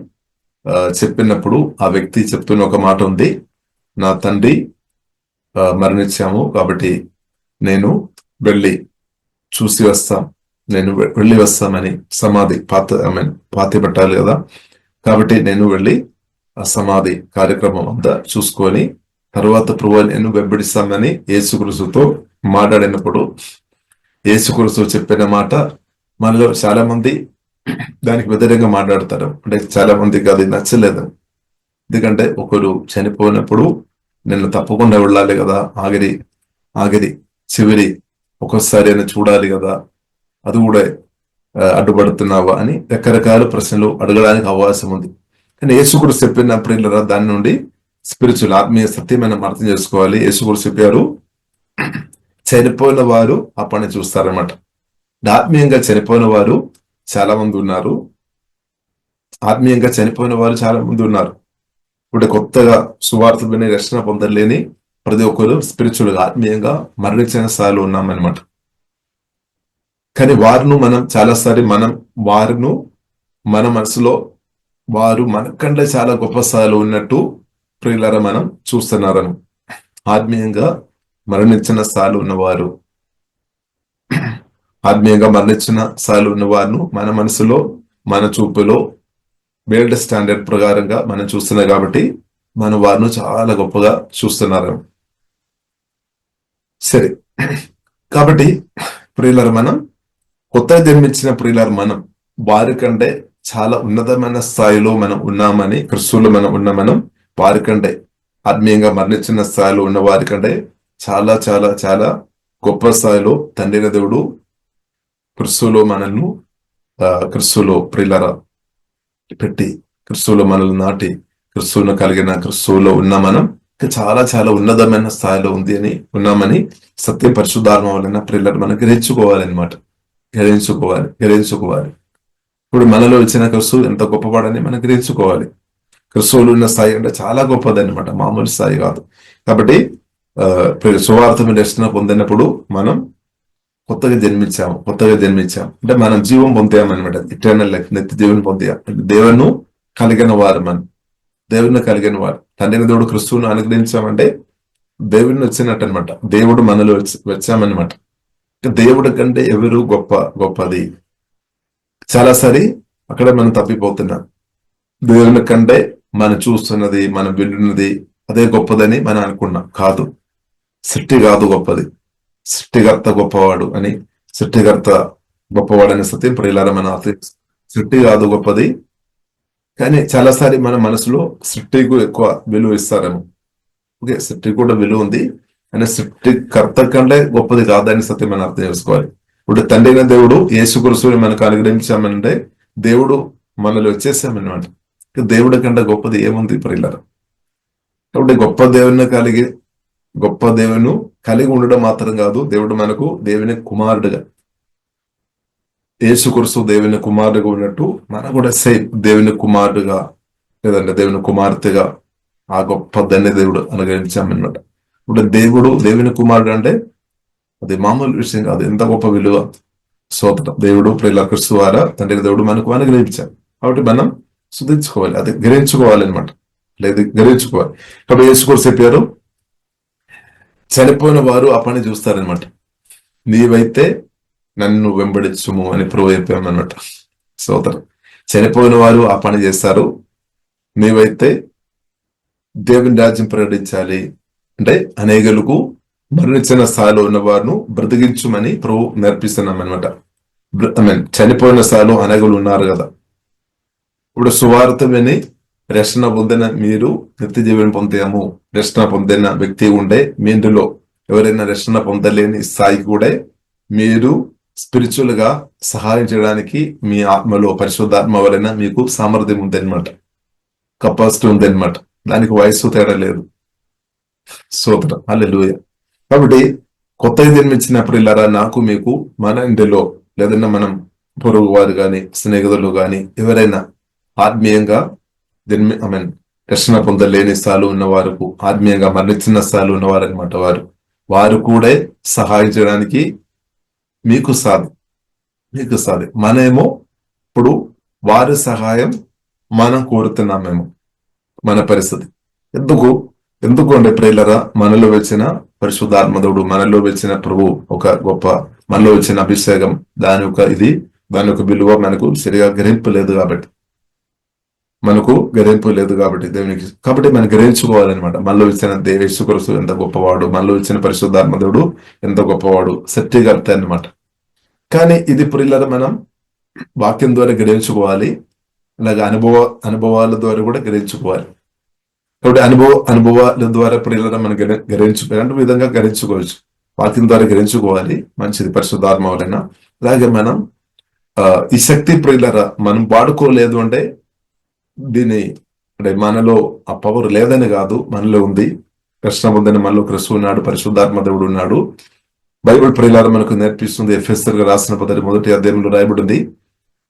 చెప్పినప్పుడు ఆ వ్యక్తి చెప్తున్న ఒక మాట ఉంది, నా తండ్రి మరణించాము కాబట్టి నేను వెళ్ళి చూసి వస్తాం, వెళ్ళి వస్తామని. సమాధి పాతి పెట్టాలి కదా, కాబట్టి నేను వెళ్ళి ఆ సమాధి కార్యక్రమం అంతా చూసుకొని తర్వాత ప్రభు నేను వెంబడిస్తామని యేసుక్రీస్తుతో మాట్లాడినప్పుడు యేసుక్రీస్తు చెప్పిన మాట మనలో చాలా మంది దానికి వ్యతిరేకంగా మాట్లాడతారు. అంటే చాలా మందికి అది నచ్చలేదు. ఎందుకంటే ఒకరు చనిపోయినప్పుడు నేను తప్పకుండా వెళ్ళాలి కదా, ఆఖరి చివరి ఒక్కొక్కసారి అయినా చూడాలి కదా, అది కూడా అడ్డుపడుతున్నావా అని రకరకాల ప్రశ్నలు అడగడానికి అవకాశం ఉంది. కానీ యేసుక్రీస్తు చెప్పినప్పుడు దాని నుండి స్పిరిచువల్ ఆత్మీయ సత్యం మనం అర్థం చేసుకోవాలి. యేసుక్రీస్తు చెప్పారు, చనిపోయిన వారు ఆ పని చూస్తారన్నమాట. ఆత్మీయంగా చనిపోయిన వారు చాలా మంది ఉన్నారు. ఇప్పుడు కొత్తగా సువార్త విని రక్షణ పొందలేని ప్రతి ఒక్కరు స్పిరిచువల్ గా ఆత్మీయంగా మరణించిన స్థాయిలో ఉన్నామన్నమాట. కానీ మనం చాలాసారి మన మనసులో వారు మనకంటే చాలా గొప్ప స్థాయిలో ఉన్నట్టు ప్రియులారా మనం చూస్తున్నారని. ఆత్మీయంగా మరణించిన స్థాయిలో ఉన్నవారు మన మనసులో, మన చూపులో వరల్డ్ స్టాండర్డ్ ప్రకారంగా మనం చూస్తున్నాం. కాబట్టి మనం వారిని చాలా గొప్పగా చూస్తున్నారు. సరే, కాబట్టి ప్రియులారా మనం కొత్తగా జన్మించిన ప్రియులారా మనం వారికంటే చాలా ఉన్నతమైన స్థాయిలో మనం ఉన్నామని, క్రీస్తులో మనం వారికంటే ఆత్మీయంగా మరణించిన స్థాయిలో ఉన్న వారికంటే చాలా చాలా చాలా గొప్ప స్థాయిలో తండ్రి దేవుడు క్రీస్తులో ప్రియులారా పెట్టి, క్రీస్తులో మనల్ని నాటి, క్రీస్తును కలిగిన, క్రీస్తులో ఉన్న మనం చాలా చాలా ఉన్నతమైన స్థాయిలో ఉంది అని ఉన్నామని సత్య పరిశుద్ధాత్మ వలన ప్రియులను మనం గ్రహించుకోవాలన్నమాట. గ్రహించుకోవాలి. ఇప్పుడు మనలో వచ్చిన క్రిస్తువు ఎంత గొప్పవాడని మనం గ్రహించుకోవాలి. క్రిస్తువులు ఉన్న స్థాయి అంటే చాలా గొప్పదన్నమాట, మామూలు స్థాయి కాదు. కాబట్టి సువార్త రక్షణ పొందినప్పుడు మనం కొత్తగా జన్మించాం అంటే మనం జీవం పొందామన్నమాట. ఇటర్నల్ లైఫ్, నిత్య జీవనం పొందాం. దేవుని కలిగిన వారు తండ్రిని దేవుడు క్రిస్తువును అనుగ్రహించామంటే దేవుడిని వచ్చినట్టు అనమాట. దేవుడు మనలో వచ్చామన్నమాట. దేవుడి కంటే ఎవరు గొప్పది. చాలాసారి అక్కడ మనం తప్పిపోతున్నాం. దేవుని కంటే మనం చూస్తున్నది, మనం వింటున్నది అదే గొప్పదని మనం అనుకున్నాం. కాదు, సృష్టి కాదు గొప్పది, సృష్టికర్త గొప్పవాడు అని. సృష్టికర్త గొప్పవాడని సత్యం ప్రియులారా, మన సృష్టి కాదు గొప్పది. కానీ చాలాసారి మన మనసులో సృష్టికు ఎక్కువ విలువ ఇస్తారేమో. ఓకే, సృష్టి కూడా విలువ ఉంది అని సృష్టికర్త కంటే గొప్పది కాదని సత్యం మనం అర్థం చేసుకోవాలి. ఇప్పుడు తండ్రి దేవుడు యేసుక్రీస్తుని మనకు అనుగ్రహించామంటే దేవుడు మనలో వచ్చేసామన్నమాట. దేవుడి కంటే గొప్పది ఏముంది ప్రియులారా? కాబట్టి గొప్ప దేవుని కలిగి ఉండడం మాత్రం కాదు, దేవుడు మనకు దేవుని కుమారుడుగా, యేసుక్రీస్తు దేవుని కుమారుడుగా ఉన్నట్టు మనకు కూడా సేమ్ దేవుని కుమారుడుగా లేదంటే దేవుని కుమార్తెగా ఆ గొప్ప ధన్య దేవుడు అనుగ్రహించామన్నమాట. ఇప్పుడు దేవుని కుమారుడు అంటే అది మామూలు విషయం కాదు, ఎంత గొప్ప విలువ. స్తోత్రం. దేవుడు ప్రియుల క్రీస్తు ద్వారా తండ్రి దేవుడు మనకు అనుగ్రహించారు. కాబట్టి మనం శుద్ధించుకోవాలి, అది గ్రహించుకోవాలి అనమాట. గ్రహించుకోవాలి. కాబట్టి యేసుక్రీస్తు చెప్పారు, చనిపోయిన వారు ఆ పని చూస్తారనమాట. నీవైతే నన్ను వెంబడించుము అని ప్రభు చెప్పామన్నమాట. స్తోత్రం. చనిపోయిన వారు ఆ పని చేస్తారు, నీవైతే దేవుని రాజ్యం ప్రకటించాలి అంటే అనేకులకు మరణించిన స్థాయిలో ఉన్న వారిని బ్రతికించుమని ప్రభు నేర్పిస్తున్నాం అనమాట. చనిపోయిన స్థాయిలో అనేకులు ఉన్నారు కదా. ఇప్పుడు సువార్త విని రక్షణ పొందిన మీరు నిత్య జీవనం పొందాము. రక్షణ పొందిన వ్యక్తి ఉండే మీ ఇందులో ఎవరైనా రక్షణ పొందలేని స్థాయికి కూడా మీరు స్పిరిచువల్ గా సహాయం చేయడానికి మీ ఆత్మలో పరిశుద్ధాత్మ వలన మీకు సామర్థ్యం ఉందన్నమాట, కెపాసిటీ ఉందన్నమాట. దానికి వయస్సు తేడా లేదు. స్తోత్రం. హల్లెలూయా. కాబట్టి కొత్తగా జన్మించినప్పుడు ఇలారా నాకు మీకు మన ఇంటిలో లేదన్నా మనం పొరుగు వారు కానీ స్నేహితులు కానీ ఎవరైనా ఆత్మీయంగా రక్షణ పొందలేని స్థాయిలో ఉన్న వారికి, ఆత్మీయంగా మరణించిన స్థాయిలో ఉన్నవారు అనమాట, వారు కూడా సహాయం చేయడానికి మీకు సాధి. మనమేమో ఇప్పుడు వారి సహాయం మనం కోరుతున్నామేమో. మన పరిస్థితి ఎందుకు అంటే ప్రియులరా, మనలో వచ్చిన పరిశుద్ధాత్మదేవుడు, మనలో వచ్చిన ప్రభు ఒక గొప్ప, మనలో వచ్చిన అభిషేకం దాని యొక్క విలువ మనకు సరిగా గ్రహింపలేదు కాబట్టి దేవునికి. కాబట్టి మనం గ్రహించుకోవాలన్నమాట. మనలో ఇచ్చిన యేసుక్రీస్తు ఎంత గొప్పవాడు, మనలో ఇచ్చిన పరిశుద్ధాత్మదేవుడు ఎంత గొప్పవాడు, సృష్టికర్త అన్నమాట. కానీ ఇది ప్రియులరా మనం వాక్యం ద్వారా గ్రహించుకోవాలి, అలాగే అనుభవాల ద్వారా కూడా గ్రహించుకోవాలి. కాబట్టి అనుభవాల ద్వారా ప్రియులరా మనం రెండు విధంగా గ్రహించుకోవచ్చు. వాక్యం ద్వారా గ్రహించుకోవాలి, మంచిది పరిశుద్ధాత్మ వలన. అలాగే మనం ఈ శక్తి ప్రియులరా మనం వాడుకోలేదు అంటే దీని అంటే మనలో ఆ పవర్ లేదని కాదు, మనలో ఉంది. కృష్ణ పొందిన మనలో క్రీస్తు ఉన్నాడు, పరిశుద్ధాత్మ దేవుడు ఉన్నాడు. బైబిల్ ప్రియులారా మనకు నేర్పిస్తుంది. ఎఫెసీయులకు రాసిన పత్రిక 1వ అధ్యాయంలో రాయబడింది,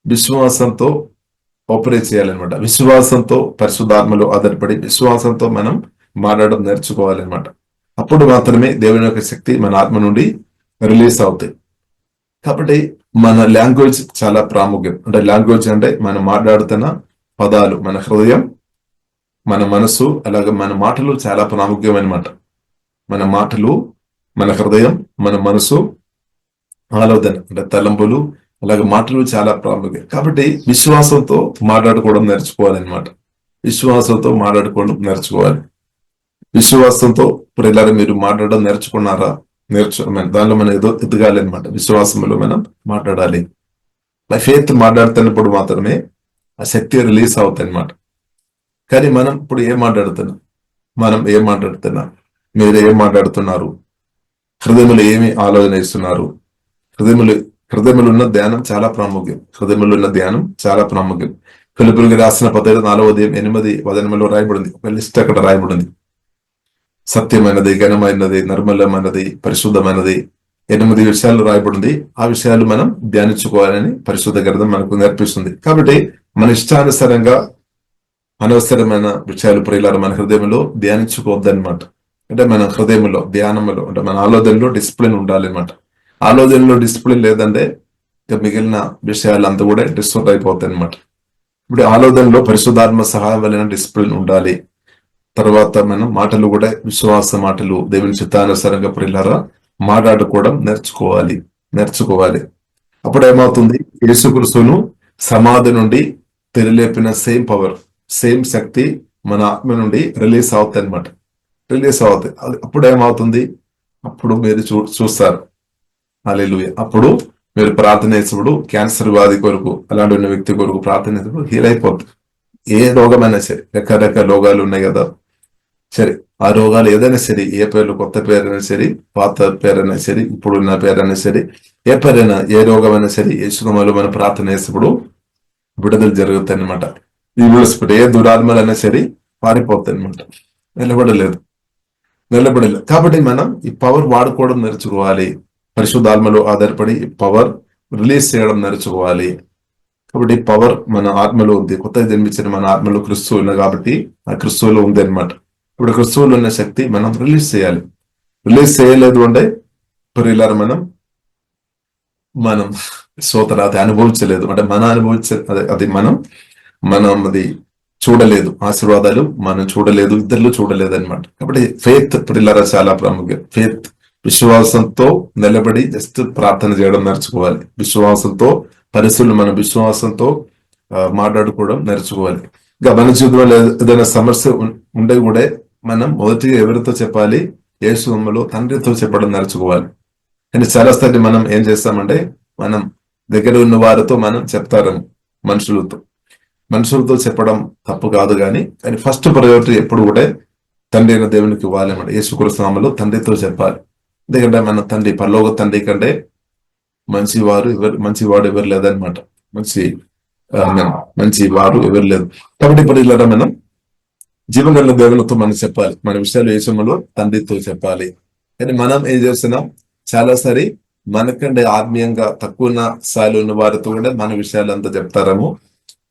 విశ్వాసంతో ఆపరేట్ చేయాలన్నమాట. విశ్వాసంతో పరిశుద్ధాత్మలో ఆధారపడి విశ్వాసంతో మనం మాట్లాడడం నేర్చుకోవాలన్నమాట. అప్పుడు మాత్రమే దేవుని యొక్క శక్తి మన ఆత్మ నుండి రిలీజ్ అవుతాయి. కాబట్టి మన లాంగ్వేజ్ చాలా ప్రాముఖ్యం. అంటే లాంగ్వేజ్ అంటే మనం మాట్లాడుతున్న పదాలు, మన హృదయం, మన మనసు, అలాగే మన మాటలు చాలా ప్రాముఖ్యం అన్నమాట. మన మాటలు, మన హృదయం, మన మనసు, ఆలోచన అంటే తలంపులు, అలాగే మాటలు చాలా ప్రాముఖ్యం. కాబట్టి విశ్వాసంతో మాట్లాడుకోవడం నేర్చుకోవాలన్నమాట. విశ్వాసంతో ఇప్పుడు మీరు మాట్లాడడం నేర్చుకున్నారా? దానిలో మనం ఏదో ఎదగాలి అనమాట. విశ్వాసంలో మనం మాట్లాడాలి. ఫెయిత్ మాట్లాడుతున్నప్పుడు మాత్రమే ఆ శక్తి రిలీజ్ అవుతాయి అనమాట. కానీ మనం ఇప్పుడు ఏం మాట్లాడుతున్నాం? మీరు ఏం మాట్లాడుతున్నారు? హృదయములు ఏమి ఆలోచన ఇస్తున్నారు? హృదయములు ఉన్న ధ్యానం చాలా ప్రాముఖ్యం. ఫిలిప్పీయులకు రాసిన పత్రిక 4వ అధ్యాయం 8వ వచనంలో రాయబడింది. ఒక లిస్ట్ అక్కడ రాయబడింది. సత్యమైనది, ఘనమైనది, నిర్మలమైనది, పరిశుద్ధమైనది 8 విషయాలు రాయబడింది. ఆ విషయాలు మనం ధ్యానించుకోవాలని పరిశుద్ధ గ్రంథం మనకు నేర్పిస్తుంది. కాబట్టి మన ఇష్టానుసారంగా అనవసరమైన విషయాలు ప్రియులారా మన హృదయంలో ధ్యానించుకోవద్దనమాట. అంటే మన హృదయంలో ధ్యానంలో అంటే మన ఆలోచనలో డిసిప్లిన్ ఉండాలి అనమాట. ఆలోచనలో డిసిప్లిన్ లేదంటే ఇక మిగిలిన విషయాలంతా కూడా డిస్టర్బ్ అయిపోతాయి అనమాట. ఇప్పుడు ఆలోచనలో పరిశుద్ధాత్మ సహాయం వలన డిసిప్లిన్ ఉండాలి. తర్వాత మనం మాటలు కూడా విశ్వాస మాటలు దేవుని చిత్తానుసారంగా ప్రియులారా మాట్లాడుకోవడం నేర్చుకోవాలి. అప్పుడు ఏమవుతుంది, యేసుక్రీస్తును సమాధి నుండి తెరలేపిన సేమ్ పవర్, సేమ్ శక్తి మన ఆత్మ నుండి రిలీజ్ అవుతాయి అనమాట. అప్పుడు ఏమవుతుంది, అప్పుడు మీరు చూస్తారు. హల్లెలూయా. అప్పుడు మీరు ప్రార్థన చేసినప్పుడు క్యాన్సర్ వ్యాధి కొరకు అలాంటి ఉన్న వ్యక్తి కొరకు ప్రార్థన చేసినప్పుడు హీల్ అయిపోతుంది. ఏ రోగమైనా సరే, రకరకాల రోగాలు ఉన్నాయి కదా, సరే ఆ రోగాలు ఏదైనా సరే, ఏ పేర్లు, కొత్త పేరైనా సరే, పాత పేరైనా సరే, ఇప్పుడున్న పేరైనా సరే, ఏ పేరైనా, ఏ రోగమైనా సరే, యేసునామములో మనం ప్రార్థన చేసినప్పుడు విడుదల జరుగుతాయి అనమాట. ఈ విడిచిపెట్టి ఏ దురాత్మలైనా సరే పారిపోతాయి అనమాట. నిలబడలేదు. కాబట్టి మనం ఈ పవర్ వాడుకోవడం నేర్చుకోవాలి. పరిశుద్ధాత్మలో ఆధారపడి పవర్ రిలీజ్ చేయడం నేర్చుకోవాలి. కాబట్టి పవర్ మన ఆత్మలో ఉంది. కొత్తగా జన్మించిన మన ఆత్మలో క్రిస్తువు ఉంది కాబట్టి ఆ క్రిస్తువులో ఉంది అనమాట. ఇప్పుడు క్రిస్తువులో ఉన్న శక్తి మనం రిలీజ్ చేయాలి. రిలీజ్ చేయలేదు అంటే ప్రియులారా మనం స్తోత్రాది అనుభవించలేదు. అంటే మన అది అది చూడలేదు. ఆశీర్వాదాలు మనం చూడలేదు, ఇద్దరు చూడలేదు అనమాట. కాబట్టి ఫెయిత్ ప్రియులారా చాలా ప్రాముఖ్యం. ఫెయిత్, విశ్వాసంతో నిలబడి జస్ట్ ప్రార్థన చేయడం నేర్చుకోవాలి. విశ్వాసంతో పరిస్థితులు మన విశ్వాసంతో మాట్లాడుకోవడం నేర్చుకోవాలి. ఇంకా మన జీవితంలో ఏదైనా సమస్య ఉండే కూడా మనం మొదటిగా ఎవరితో చెప్పాలి, యేసునామములో తండ్రితో చెప్పడం నేర్చుకోవాలి. కానీ చాలా సార్లు మనం ఏం చేస్తామంటే, మనం దగ్గర ఉన్న వారితో మనం చెప్తారు, మనుషులతో చెప్పడం తప్పు కాదు, కానీ ఫస్ట్ ప్రయారిటీ ఎప్పుడు కూడా తండ్రి అయిన దేవునికి ఇవ్వాలి అన్నమాట. యేసుక్రీస్తు నామములో తండ్రితో చెప్పాలి. ఎందుకంటే మన తండ్రి, పరలోక తండ్రి కంటే మంచివాడు ఎవరు లేదనమాట. మంచివారు ఎవరు లేదు. కాబట్టి ఇప్పుడు ఇలా మనం జీవగల దేవులతో మనం చెప్పాలి, మన విషయాలు యేసునామములో తండ్రితో చెప్పాలి. కానీ మనం ఏం చేస్తున్నాం, చాలా సారి మనకంటే ఆత్మీయంగా తక్కువ స్థాయిలో ఉన్న వారితో కూడా మన విషయాలు అంతా చెప్తారేమో.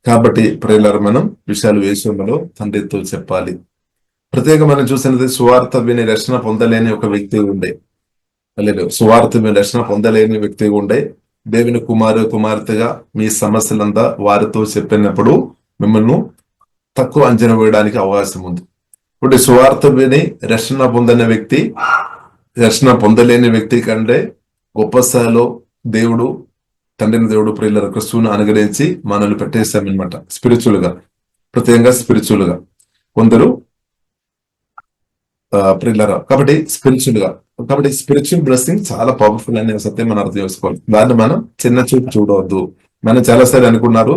కాబట్టి ప్రియులారా మనం విషయాలు యేసునామములో తండ్రితో చెప్పాలి. ప్రత్యేక మనం చూసినది, సువార్త విని రక్షణ పొందలేని ఒక వ్యక్తి ఉండే, లేదు సువార్త విని రక్షణ పొందలేని వ్యక్తి ఉండే, దేవుని కుమార్తెగా మీ సమస్యలంతా వారితో చెప్పినప్పుడు మిమ్మల్ని తక్కువ అంచనా వేయడానికి అవకాశం ఉంది. ఇప్పుడు సువార్త విని రక్షణ పొందలేని వ్యక్తి కంటే గొప్ప స్థాయిలో తండ్రిని దేవుడు ప్రియుల క్రిస్తువును అనుగ్రహించి మనల్ని పెట్టేస్తామన్నమాట. స్పిరిచువల్ గా, ప్రత్యేకంగా స్పిరిచువల్ గా కొందరు ప్రియులరా. కాబట్టి స్పిరిచువల్ బ్లెస్సింగ్ చాలా పవర్ఫుల్ అనే సత్యం మనం అర్థం చేసుకోవాలి. దాన్ని మనం చిన్న చూపు చూడవద్దు. మనం చాలాసార్లు అనుకున్నారు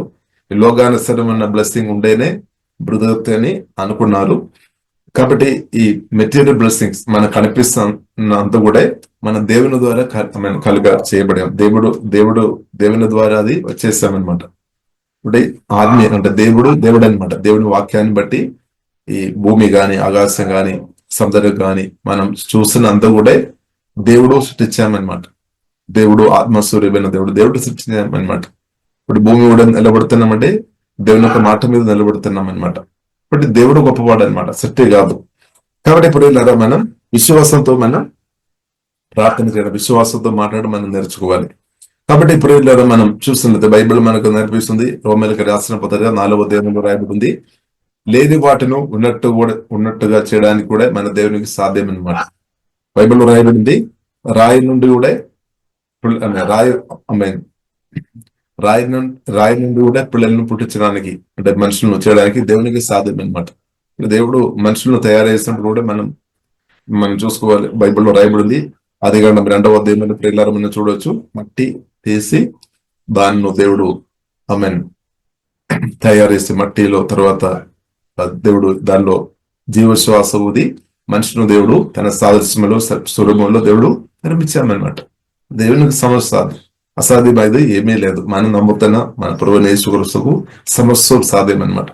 లోకానుసరమైన బ్లెస్సింగ్ ఉంటేనే బ్రదర్తి అని అనుకున్నారు. కాబట్టి ఈ మెటీరియల్ బ్లెస్సింగ్స్ మనకు కనిపిస్తున్నంత కూడా మన దేవుని ద్వారా చేయబడాం. దేవుని ద్వారా అది వచ్చేసామన్నమాట. ఇప్పుడు ఆత్మీయ అంటే దేవుడు అనమాట. దేవుని వాక్యాన్ని బట్టి ఈ భూమి గాని, ఆకాశం గాని, సముద్రం గాని మనం చూస్తున్నంత కూడా దేవుడు సృష్టించామన్నమాట. దేవుడు ఆత్మస్వరూపమైన దేవుడు సృష్టించామన్నమాట. ఇప్పుడు భూమి కూడా నిలబడుతున్నామంటే దేవుని యొక్క మాట మీద నిలబడుతున్నాం అనమాట. కాబట్టి దేవుడు గొప్పవాడు అనమాట, సృష్టి కాదు. కాబట్టి ఇప్పుడు ఇలా మనం విశ్వాసంతో మనం ప్రార్థన చేయడం, విశ్వాసంతో మాట్లాడడం మనం నేర్చుకోవాలి. కాబట్టి ఇప్పుడు ఇలా మనం చూస్తున్నది బైబిల్ మనకు నేర్పిస్తుంది. రోమీయులకు రాసిన పత్రిక 4వ అధ్యాయంలో రాయబడింది, లేని వాటిను ఉన్నట్టుగా చేయడానికి కూడా మన దేవునికి సాధ్యం అనమాట. బైబిల్లో రాయబడింది, రాయి నుండి కూడా పిల్లలను పుట్టించడానికి అంటే మనుషులను చేయడానికి దేవునికి సాధ్యం అనమాట. దేవుడు మనుషులను తయారు చేసినప్పుడు కూడా మనం చూసుకోవాలి. బైబిల్లో రాయబడింది, ఆదికాండం 2వ అధ్యాయంలో ప్రియులారా మనం చూడవచ్చు, మట్టి తీసి దాన్ని దేవుడు తయారు చేసి మట్టిలో తర్వాత దేవుడు దానిలో జీవశ్వాస ఊది మనుషులను దేవుడు తన సాదృశ్యంలో స్వరూపంలో దేవుడు నిర్మించామన్నమాట. దేవునికి సమస్య అసాధ్యమైనది ఏమీ లేదు. మనం నమ్ముతున్న మన ప్రభువైన యేసుక్రీస్తుకు సమస్య సాధ్యం అనమాట.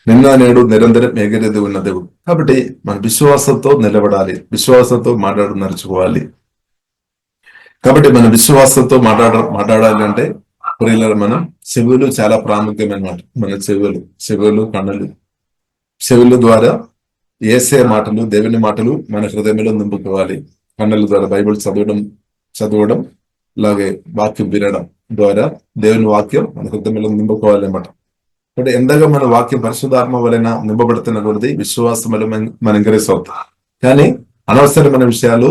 నిన్న నేడు నిరంతరం ఎగిరేది ఉన్న దేవుడు. కాబట్టి మన విశ్వాసంతో నిలబడాలి, విశ్వాసంతో నడుచుకోవాలి. కాబట్టి మన విశ్వాసంతో మాట్లాడాలి అంటే ప్రియులారా, మనం చెవులు చాలా ప్రాముఖ్యమైనమాట. మన చెవులు కన్నులు, చెవుల ద్వారా యేసే మాటలు, దేవుని మాటలు మన హృదయంలో నింపుకోవాలి. కన్నుల ద్వారా బైబిల్ చదవడం అలాగే వాక్యం వినడం ద్వారా దేవుని వాక్యం మన హృదయంలో నింపుకోవాలి అన్నమాట. అంటే ఎంతగా మన వాక్యం పరిశుద్ధాత్మ వలన నింపబడుతున్న కొద్ది విశ్వాసం వల్ల మనం ఇంక్రీస్ అవుతాం. కానీ అనవసరమైన విషయాలు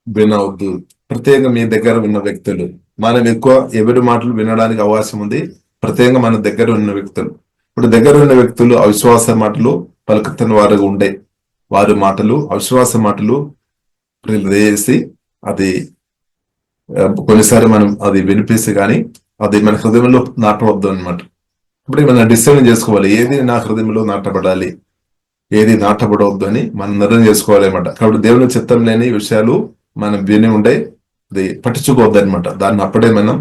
వినవద్దు. ప్రత్యేకంగా మీ దగ్గర ఉన్న వ్యక్తులు, మనం ఎక్కువ ఎవరి మాటలు వినడానికి అవకాశం ఉంది. ప్రత్యేకంగా మన దగ్గర ఉన్న వ్యక్తులు, ఇప్పుడు దగ్గర ఉన్న వ్యక్తులు అవిశ్వాస మాటలు పలుకుతున్న వారుగా ఉండే వారి మాటలు, అవిశ్వాస మాటలు చేసి అది కొన్నిసారి మనం అది వినిపిస్తే కానీ అది మన హృదయంలో నాటవద్దు అనమాట. ఇప్పుడు మనం డిసైడ్ చేసుకోవాలి, ఏది నా హృదయంలో నాటబడాలి, ఏది నాటబడవద్దు అని మనం నిర్ణయం చేసుకోవాలి అనమాట. కాబట్టి దేవుని చిత్తం లేని విషయాలు మనం విని ఉండే అది పట్టించుకోవద్దు అనమాట. దాన్ని అప్పుడే మనం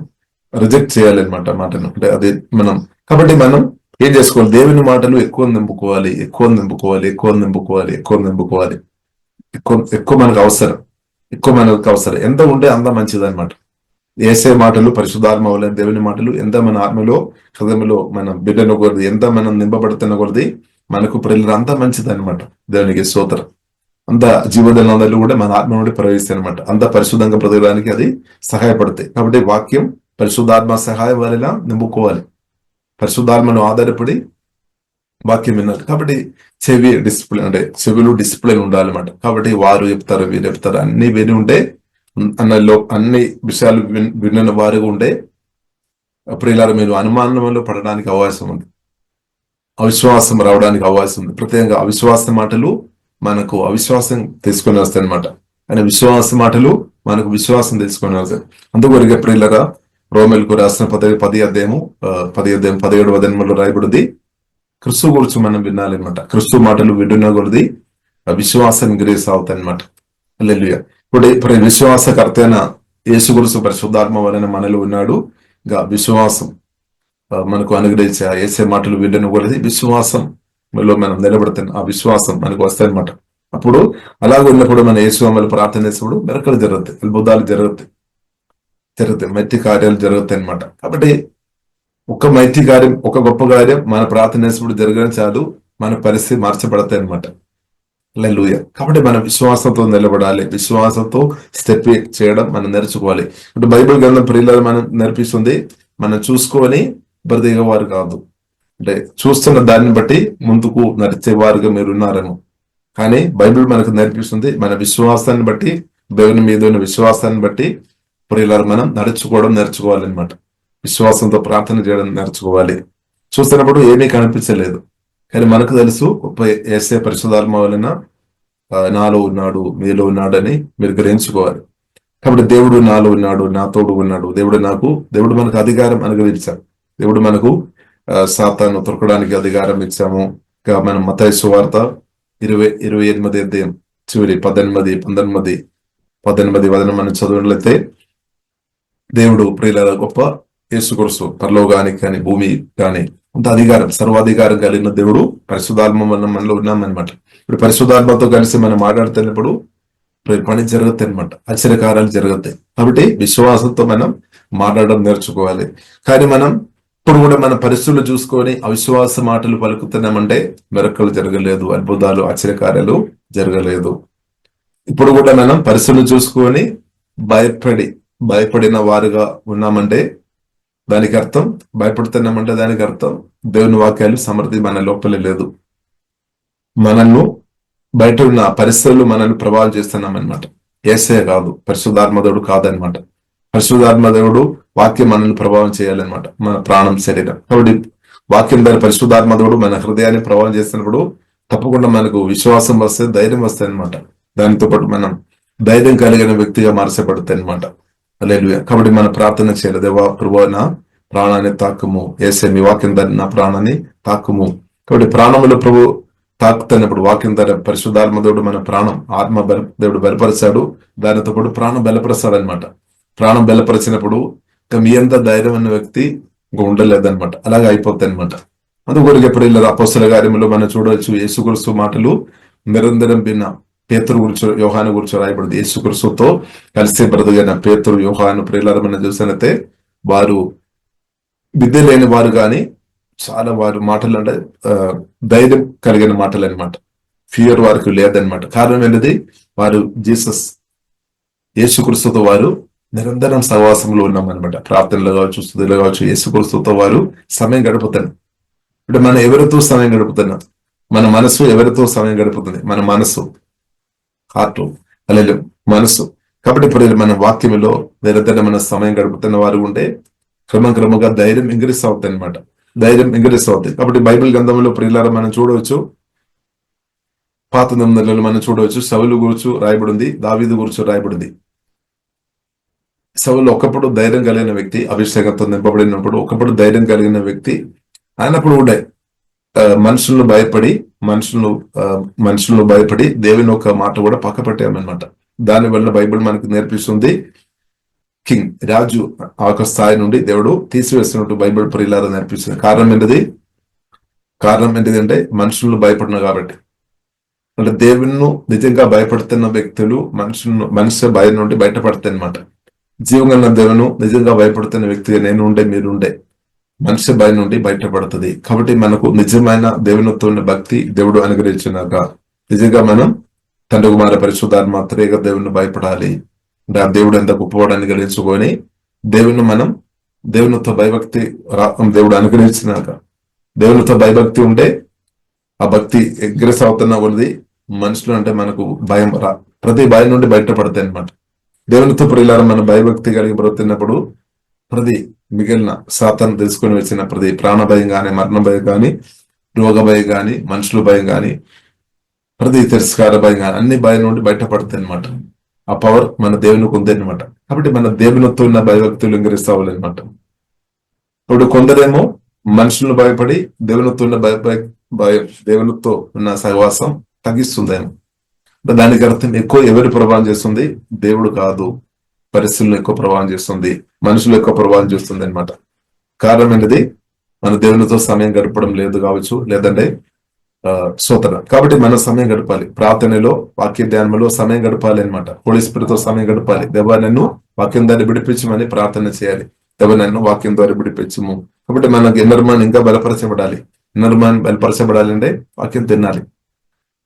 రిజెక్ట్ చేయాలన్నమాట మాటను. అంటే అది మనం కాబట్టి మనం ఏం చేసుకోవాలి, దేవుని మాటలు ఎక్కువ నింపుకోవాలి, ఎక్కువ మనకు అవసరం, ఎంత ఉంటే అంత మంచిది అనమాట. ఏసే మాటలు పరిశుద్ధాత్మ వల్ల దేవుని మాటలు ఎంత మన ఆత్మలో హృదయంలో మనం బిడ్డను కొద్ది, ఎంత మనం నింపబడుతున్న కొద్ది మనకు ప్రియులు అంత మంచిది అనమాట. దేవునికి స్తోత్రం. అంత జీవోదయాలు కూడా మన ఆత్మ నుండి ప్రవహిస్తాయి అనమాట. అంత పరిశుద్ధంగా బ్రతకడానికి అది సహాయపడతాయి. కాబట్టి వాక్యం పరిశుద్ధాత్మ సహాయం వల్ల నింపుకోవాలి, పరిశుద్ధాత్మను ఆధారపడి వాక్యం విన్నారు. కాబట్టి చెవులు డిసిప్లిన్ ఉండాలన్నమాట. కాబట్టి వారు చెప్తారు, వీరు చెప్తారు, అన్ని విని ఉంటే అన్ని విషయాలు విన్న వారుగా ఉండే ప్రియులారా, మీరు అనుమానంలో పడడానికి అవకాశం ఉంది, అవిశ్వాసం రావడానికి అవకాశం ఉంది. ప్రత్యేకంగా అవిశ్వాస మాటలు మనకు అవిశ్వాసం తీసుకొని వస్తాయి అనమాట. ఆయన విశ్వాస మాటలు మనకు విశ్వాసం తీసుకొని వస్తాయి. అందుకొరిగే ప్రియులారా, రోమిలకు రాసిన 10:17 రాయబడింది, క్రిస్తు గురించి మనం వినాలి అనమాట. క్రిస్తు మాటలు విడున్న కొద్ది విశ్వాసం గ్రేస్ అవుతాయి అనమాట. హల్లెలూయా. ఇప్పుడు విశ్వాసకర్త అయిన యేసు గురించి పరిశుద్ధాత్మ వలన మనలో ఉన్నాడు. ఇంకా విశ్వాసం మనకు అనుగ్రహించే యేసే మాటలు విడున్న కొద్ది విశ్వాసంలో మనం నిలబడుతున్న ఆ విశ్వాసం మనకు వస్తాయి అనమాట. అప్పుడు అలాగ ఉన్నప్పుడు మన యేసు అమలు ప్రార్థన చేసినప్పుడు మెరకలు జరుగుతాయి, అద్భుతాలు జరుగుతాయి, మైతి కార్యాలు జరుగుతాయి అనమాట. కాబట్టి ఒక మైతి కార్యం, ఒక గొప్ప కార్యం మన ప్రార్థన చేసినప్పుడు జరగడం చాలు, మన పరిస్థితి మార్చబడతాయి అనమాట. హల్లెలూయా. కాబట్టి మనం విశ్వాసంతో నిలబడాలి, విశ్వాసంతో స్టెప్ చేయడం మనం నేర్చుకోవాలి. ఇప్పుడు బైబిల్ గ్రంథం ప్రియులను మనం నేర్పిస్తుంది, మనం చూసుకొని బ్రతికేవారు కాదు, అంటే చూస్తున్న దాన్ని బట్టి ముందుకు నడిచేవారుగా మీరు ఉన్నారేమో. కానీ బైబిల్ మనకు నేర్పిస్తుంది మన విశ్వాసాన్ని బట్టి, దేవుని మీద ఉన్న విశ్వాసాన్ని బట్టి ప్రియులారా మనం నేర్చుకోవాలన్నమాట. విశ్వాసంతో ప్రార్థన చేయడం నేర్చుకోవాలి. చూస్తున్నప్పుడు ఏమీ కనిపించలేదు, కానీ మనకు తెలుసు యేసే పరిశుద్ధాత్మ వలన నాలో ఉన్నాడు, మీలో ఉన్నాడు అని మీరు గ్రహించుకోవాలి. కాబట్టి దేవుడు నాలో ఉన్నాడు, నా తోడు ఉన్నాడు, దేవుడు మనకు అధికారం అనుగ్రహించాడు. దేవుడు మనకు సాతాను తొరకడానికి అధికారం ఇచ్చాము. మనం మత్తయి సువార్త 28 అధ్యాయం చివరి 18 వదన మనం చదివినట్లయితే, దేవుడు ప్రియులారా గొప్ప యేసుక్రీస్తు పరలోకానికి కానీ భూమి కానీ అంత అధికారం, సర్వాధికారం కలిగిన దేవుడు పరిశుద్ధాత్మ వలన మనలో ఉన్నామన్నమాట. ఇప్పుడు పరిశుద్ధాత్మతో కలిసి మనం మాట్లాడుతున్నప్పుడు పని జరుగుతాయి అనమాట, ఆశ్చర్యకార్యాలు జరుగుతాయి. కాబట్టి విశ్వాసంతో మనం మాట్లాడడం నేర్చుకోవాలి. కానీ మనం ఇప్పుడు కూడా మన పరిస్థితులు చూసుకొని అవిశ్వాస మాటలు పలుకుతున్నామంటే మెరకలు జరగలేదు, అద్భుతాలు ఆశ్చర్యకార్యాలు జరగలేదు. ఇప్పుడు కూడా మనం పరిస్థితులు చూసుకొని భయపడిన వారుగా ఉన్నామంటే దానికి అర్థం, భయపడుతున్నామంటే దానికి అర్థం దేవుని వాక్యాలు సమృద్ధి మన లోపల లేదు, మనల్ని బయట ఉన్న పరిస్థితులు మనల్ని ప్రభావం చేస్తున్నాం అనమాట. యేసే కాదు, పరిశుద్ధాత్మదేవుడు కాదనమాట. పరిశుద్ధాత్మదేవుడు వాక్యం మనల్ని ప్రభావం చేయాలన్నమాట, మన ప్రాణం, శరీరం. కాబట్టి వాక్యం ద్వారా పరిశుద్ధాత్మదేవుడు మన హృదయాన్ని ప్రభావం చేసినప్పుడు తప్పకుండా మనకు విశ్వాసం వస్తే, ధైర్యం వస్తాయి అనమాట. దానితో పాటు మనం ధైర్యం కలిగిన వ్యక్తిగా మార్చబడతాయి అనమాట. హల్లెలూయా. కాబట్టి మన ప్రార్థన చేయాలి, దేవా ప్రభువా నా ప్రాణాన్ని తాకుము, యేసే మీ వాక్యం ద్వారా నా ప్రాణాన్ని తాకుము. కాబట్టి ప్రాణములు ప్రభు తాకుతున్నప్పుడు వాక్యం ద్వారా పరిశుద్ధాత్మదేవుడు మన ప్రాణం, ఆత్మ దేవుడు బలపరిచాడు, దానితో పాటు ప్రాణం బలపరుస్తాడు అనమాట. ప్రాణం బలపరిచినప్పుడు మీ అంత ధైర్యం అన్న వ్యక్తి ఇంకా ఉండలేదన్నమాట, అలాగే అయిపోతాయి అనమాట. అందుకొరకు ఎప్పుడు వెళ్ళారు అపోస్తల కార్యములో మనం చూడవచ్చు యేసుక్రీస్తు మాటలు నిరంతరం విన్న పేతురు గురించి యోహాను గురించి రాయబడింది. యేసుక్రీస్తుతో కలిసి బ్రతుకైన పేతురు యోహాను ప్రియులారా మనం చూసినట్లయితే వారు విద్య లేని వారు కానీ చాలా వారు మాటలు అంటే ధైర్యం కలిగిన మాటలు అనమాట. ఫియర్ వారికి లేదనమాట. కారణం ఏంటిది? వారు జీసస్ యేసుక్రీస్తుతో వారు నిరంతరం సహవాసంలో ఉన్నామన్నమాట. ప్రార్థనలు కావచ్చు, స్తుతులు కావచ్చు, యేసుక్రీస్తుతో వారు సమయం గడుపుతారు. అంటే మనం ఎవరితో సమయం గడుపుతున్నాం? మన మనసు ఎవరితో సమయం గడుపుతుంది? మన మనసు, హార్ట్, అలాగే మనసు. కాబట్టి ఇప్పుడు మన వాక్యంలో నిరంతరం మన సమయం గడుపుతున్న వారు ఉంటే క్రమంగా ధైర్యం ఇంక్రీస్ అవుతుంది అనమాట. ధైర్యం ఇంక్రీస్ అవుతుంది. కాబట్టి బైబిల్ గ్రంథంలో ప్రియులారా మనం చూడవచ్చు, పాత నిబంధనలలో మనం చూడవచ్చు సౌలు గురించి రాయబడింది, దావీదు గురించి రాయబడింది. సౌలు ఒకప్పుడు ధైర్యం కలిగిన వ్యక్తి, అభిషేకంతో నింపబడినప్పుడు ఒకప్పుడు ధైర్యం కలిగిన వ్యక్తి అయినప్పుడు కూడా మనుషులను భయపడి దేవుని ఒక మాట కూడా పక్క పెట్టామన్నమాట. దానివల్ల బైబిల్ మనకు నేర్పిస్తుంది కింగ్, రాజు ఒక స్థాయి నుండి దేవుడు తీసివేస్తున్నట్టు బైబిల్ ప్రియులారా నేర్పిస్తుంది. కారణం ఏంటిది అంటే మనుషులను భయపడిన కాబట్టి. అంటే దేవుని నిజంగా భయపడుతున్న వ్యక్తులు మనుష్య భయం నుండి బయటపడతాయి అనమాట. జీవంగా దేవుని నిజంగా భయపడుతున్న వ్యక్తి నేనుండే మీరుండే మనుష్య భయం నుండి బయటపడుతుంది. కాబట్టి మనకు నిజమైన దేవునితో ఉన్న భక్తి దేవుడు అనుగ్రహించినాక నిజంగా మనం తండ్రి కుమార పరిశుద్ధాత్మ త్రేగా దేవుని భయపడాలి. అంటే ఆ దేవుడు ఎంత గొప్పవాడని గ్రహించుకొని మనం దేవునితో భయభక్తి దేవుడు అనుగ్రహించినాక దేవునితో భయభక్తి ఉంటే ఆ భక్తి ఎగ్రెస్ అవుతున్న కొద్ది మనుషులు అంటే మనకు భయం ప్రతి భయం నుండి బయటపడతాయి అనమాట. దేవునితో ప్రియులారా మన భయభక్తి కలిగి బ్రతున్నప్పుడు ప్రతి మిగిలిన సాతాను తెలుసుకొని వచ్చిన ప్రతి ప్రాణ భయం కానీ, మరణ భయం కానీ, రోగ భయం కానీ, మనుషుల భయం కానీ, ప్రతి తిరస్కార భయం కానీ అన్ని భయం నుండి బయటపడతాయి అనమాట. ఆ పవర్ మన దేవునికి ఉంది అనమాట. కాబట్టి మన దేవునితో ఉన్న భయభక్తులు ఇంకరిస్తావాలన్నమాట. ఇప్పుడు కొందరేమో మనుషులను భయపడి దేవునితో ఉన్న దేవునితో ఉన్న సహవాసం తగ్గిస్తుందేమో. దానికి అర్థం ఎక్కువ ఎవరు ప్రభావం చేస్తుంది? దేవుడు కాదు, పరిస్థితులను ఎక్కువ ప్రభావం చేస్తుంది, మనుషులు ఎక్కువ ప్రభావం చేస్తుంది అనమాట. కారణం ఏంటిది? మన దేవునితో సమయం గడపడం లేదు కావచ్చు, లేదంటే స్తోత్రం. కాబట్టి మన సమయం గడపాలి. ప్రార్థనలో, వాక్య ధ్యానంలో సమయం గడపాలి అనమాట. హోలీ స్పిరిట్తో సమయం గడపాలి. దేవా నన్ను వాక్యం ద్వారా విడిపించమని ప్రార్థన చేయాలి. దేవా నన్ను వాక్యం ద్వారా విడిపించము. కాబట్టి మనకు ఇన్నర్మాన్ ఇంకా బలపరచబడాలి. ఇన్నర్మాన్ బలపరచబడాలంటే వాక్యం తినాలి.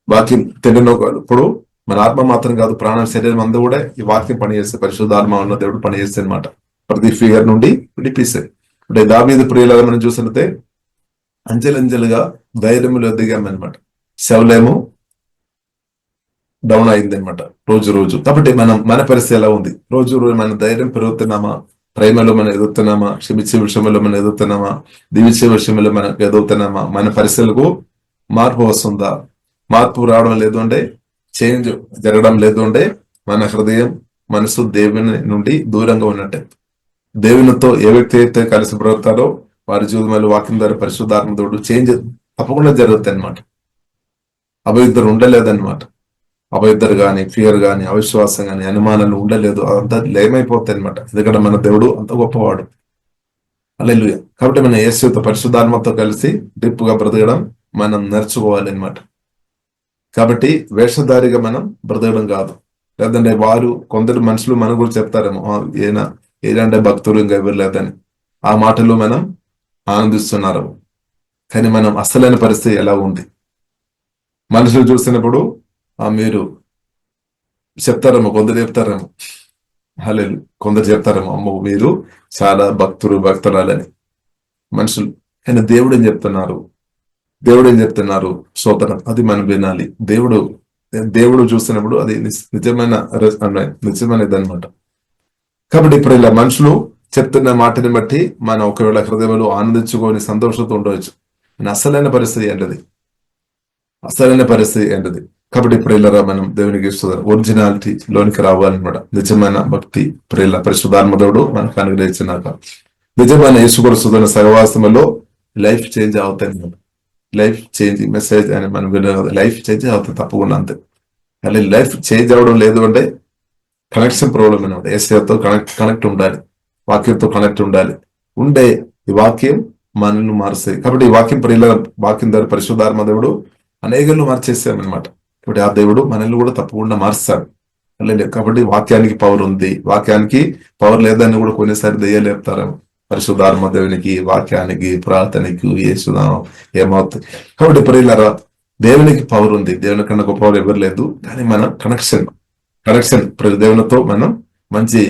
వాక్యం తినప్పుడు మన ఆత్మ మాత్రం కాదు, ప్రాణ శరీరం అంతా కూడా ఈ వాక్యం పనిచేస్తే, పరిశుద్ధాత్మ ఉన్న దేవుడు పనిచేస్తే అనమాట. ప్రతి ఫిగర్ నుండి విడిపిస్తే. అంటే దావీదు ప్రియులారా మనం చూసినట్లయితే అంచెలంచెలుగా ధైర్యములు ఎదిగామన్నమాట. శవలేమో డౌన్ అయింది అనమాట రోజు. కాబట్టి మన పరిస్థితి ఎలా ఉంది? రోజు మన ధైర్యం పెరుగుతున్నామా? ప్రేమలో మనం ఎదుగుతున్నామా? క్షమించే విషయంలో మనం ఎదుగుతున్నామా? దీవించే విషయంలో మనం ఎదుగుతున్నామా? మన పరిస్థితులకు మార్పు వస్తుందా? మార్పు రావడం లేదు అంటే, చేంజ్ జరగడం లేదు అంటే మన హృదయం, మనసు దేవుని నుండి దూరంగా ఉన్నట్టే. దేవునితో ఏ వ్యక్తి అయితే కలిసి బ్రతుకుతారో వారి జీవితంలో వాక్యం ద్వారా పరిశుద్ధాత్మ తోడు చేంజ్ తప్పకుండా జరుగుతాయి అనమాట. అభయుద్ధరు ఉండలేదన్నమాట. అభయుద్ధరు కానీ, ఫియర్ కానీ, అవిశ్వాసం కానీ, అనుమానాలు ఉండలేదు. అదంతా లేమైపోతాయి అనమాట. ఎందుకంటే మన దేవుడు అంత గొప్పవాడు. హల్లెలూయా. కాబట్టి మన యేసుతో పరిశుద్ధాత్మతో కలిసి డిప్పుగా బ్రతకడం మనం నేర్చుకోవాలి అనమాట. కాబట్టి వేషధారిగా మనం బ్రతకడం కాదు. లేదంటే కొందరు మనుషులు మన గురించి చెప్తారేమో, ఏదంటే భక్తులు ఇంకా ఎవరు లేదని, ఆ మాటలు మనం ఆనందిస్తున్నారు. కానీ మనం అసలైన పరిస్థితి ఎలా ఉంది? మనుషులు చూసినప్పుడు మీరు చెప్తారేమో, కొందరు చెప్తారేమో, హల్లెలూయా, కొందరు చెప్తారేమో, అమ్మో మీరు చాలా భక్తురాలని మనుషులు. కానీ దేవుడు ఏం చెప్తున్నారు? స్తోత్రం. అది మనం వినాలి. దేవుడు చూసినప్పుడు అది నిజమైనది అనమాట. కాబట్టి ఇప్పుడు ఇలా మనుషులు చెప్తున్న మాటని బట్టి మనం ఒకవేళ హృదయంలో ఆనందించుకొని సంతోషంతో ఉండవచ్చు. అసలైన పరిస్థితి ఏంటది? కాబట్టి ఇప్పుడు ఇలా మనం దేవునికి ఒరిజినాలిటీ లోనికి రావాలన్నమాట. నిజమైన భక్తి ప్రియుల పరిశుద్ధాత్మదేవుడు మనకు అనుగ్రహించినాక నిజమైన యేసుక్రీస్తు సహవాసంలో లైఫ్ చేంజ్ అవుతాయి. లైఫ్ చేంజ్ మెసేజ్ అని మనం వినదు. లైఫ్ చేంజ్ అవుతుంది తప్పకుండా, అంతే. కానీ లైఫ్ చేంజ్ అవ్వడం లేదు అంటే కనెక్షన్ ప్రాబ్లం అనమాట. ఏసీతో కనెక్ట్ ఉండాలి, వాక్యంతో కనెక్ట్ ఉండాలి. ఈ వాక్యం మనల్ని మారుస్తాయి. కాబట్టి ఈ వాక్యం వాక్యం ద్వారా పరిశుద్ధాత్మ దేవుడు అనేకలను మార్చేసామన్నమాట. ఇప్పుడు ఆ దేవుడు మనల్ని కూడా తప్పకుండా మారుస్తాడు. కాబట్టి వాక్యానికి పవర్ ఉంది. వాక్యానికి పవర్ లేదని కూడా కొన్నిసారి దెయ్యాలేపుతారు. పరిశుద్ధాత్మ దేవునికి, వాక్యానికి, ప్రార్థనకి, యేసునామం ఏమవుతుంది. కాబట్టి ప్రియులారా, దేవునికి పవర్ ఉంది. దేవుని కన్నా గొప్ప పవర్ ఎవరు లేదు. కానీ మన కనెక్షన్ దేవునితో మనం మంచి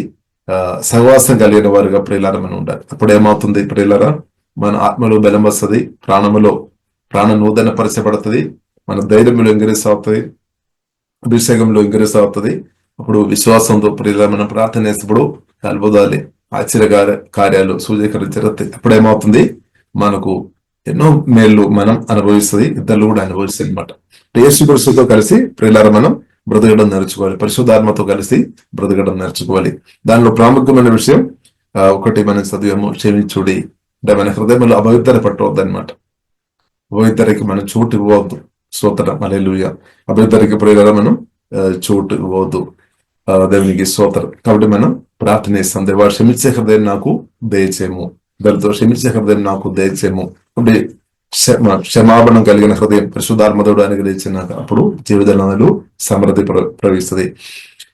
సహవాసం కలిగిన వారుగా ప్రియులారా మనం ఉండాలి. అప్పుడు ఏమవుతుంది ప్రియులారా, మన ఆత్మలో బలం వస్తుంది, ప్రాణ నూతన పరచబడుతుంది, మన ధైర్యంలో ఇంక్రీస్ అవుతుంది, అభిషేకంలో ఇంక్రీస్ అవుతుంది. అప్పుడు విశ్వాసంతో ప్రియులారా మనం ప్రార్థన చేసినప్పుడు అద్భుతాలు, ఆశ్చర్య కార్యాలు, సూచకలు జరుగుతాయి. అప్పుడు ఏమవుతుంది, మనకు ఎన్నో మేళ్లు మనం అనుభవిస్తుంది, ఇద్దరు కూడా అనుభవిస్తుంది అనమాట. యేసుక్రీస్తుతో కలిసి ప్రియులారా మనం బ్రతకడం నేర్చుకోవాలి. పరిశుద్ధాత్మతో కలిసి బ్రతకడం నేర్చుకోవాలి. దానిలో ప్రాముఖ్యమైన విషయం ఒకటి మనం చదివాము, క్షమించుడి. అంటే మన హృదయంలో అపవిత్ర పట్టవద్దు అనమాట. అపవిత్రకి మనం చోటు ఇవ్వవద్దు. స్తోత్రం, హల్లెలూయా. అపవిత్రకి ప్రియులారా మనం చోటు ఇవ్వవద్దు. దేవునికి స్తోత్రం. కాబట్టి మనం ప్రార్థన చేస్తాం, దేవా క్షమించే హృదయం నాకు దయచేయము, దానితో క్షమించే హృదయం నాకు దయచేయము. అంటే క్షమాపణం కలిగిన హృదయం పరిశుద్ధాత్మతో అనుగ్రహించినాక అప్పుడు జీవితాలు సమృద్ధి ప్రవహిస్తుంది.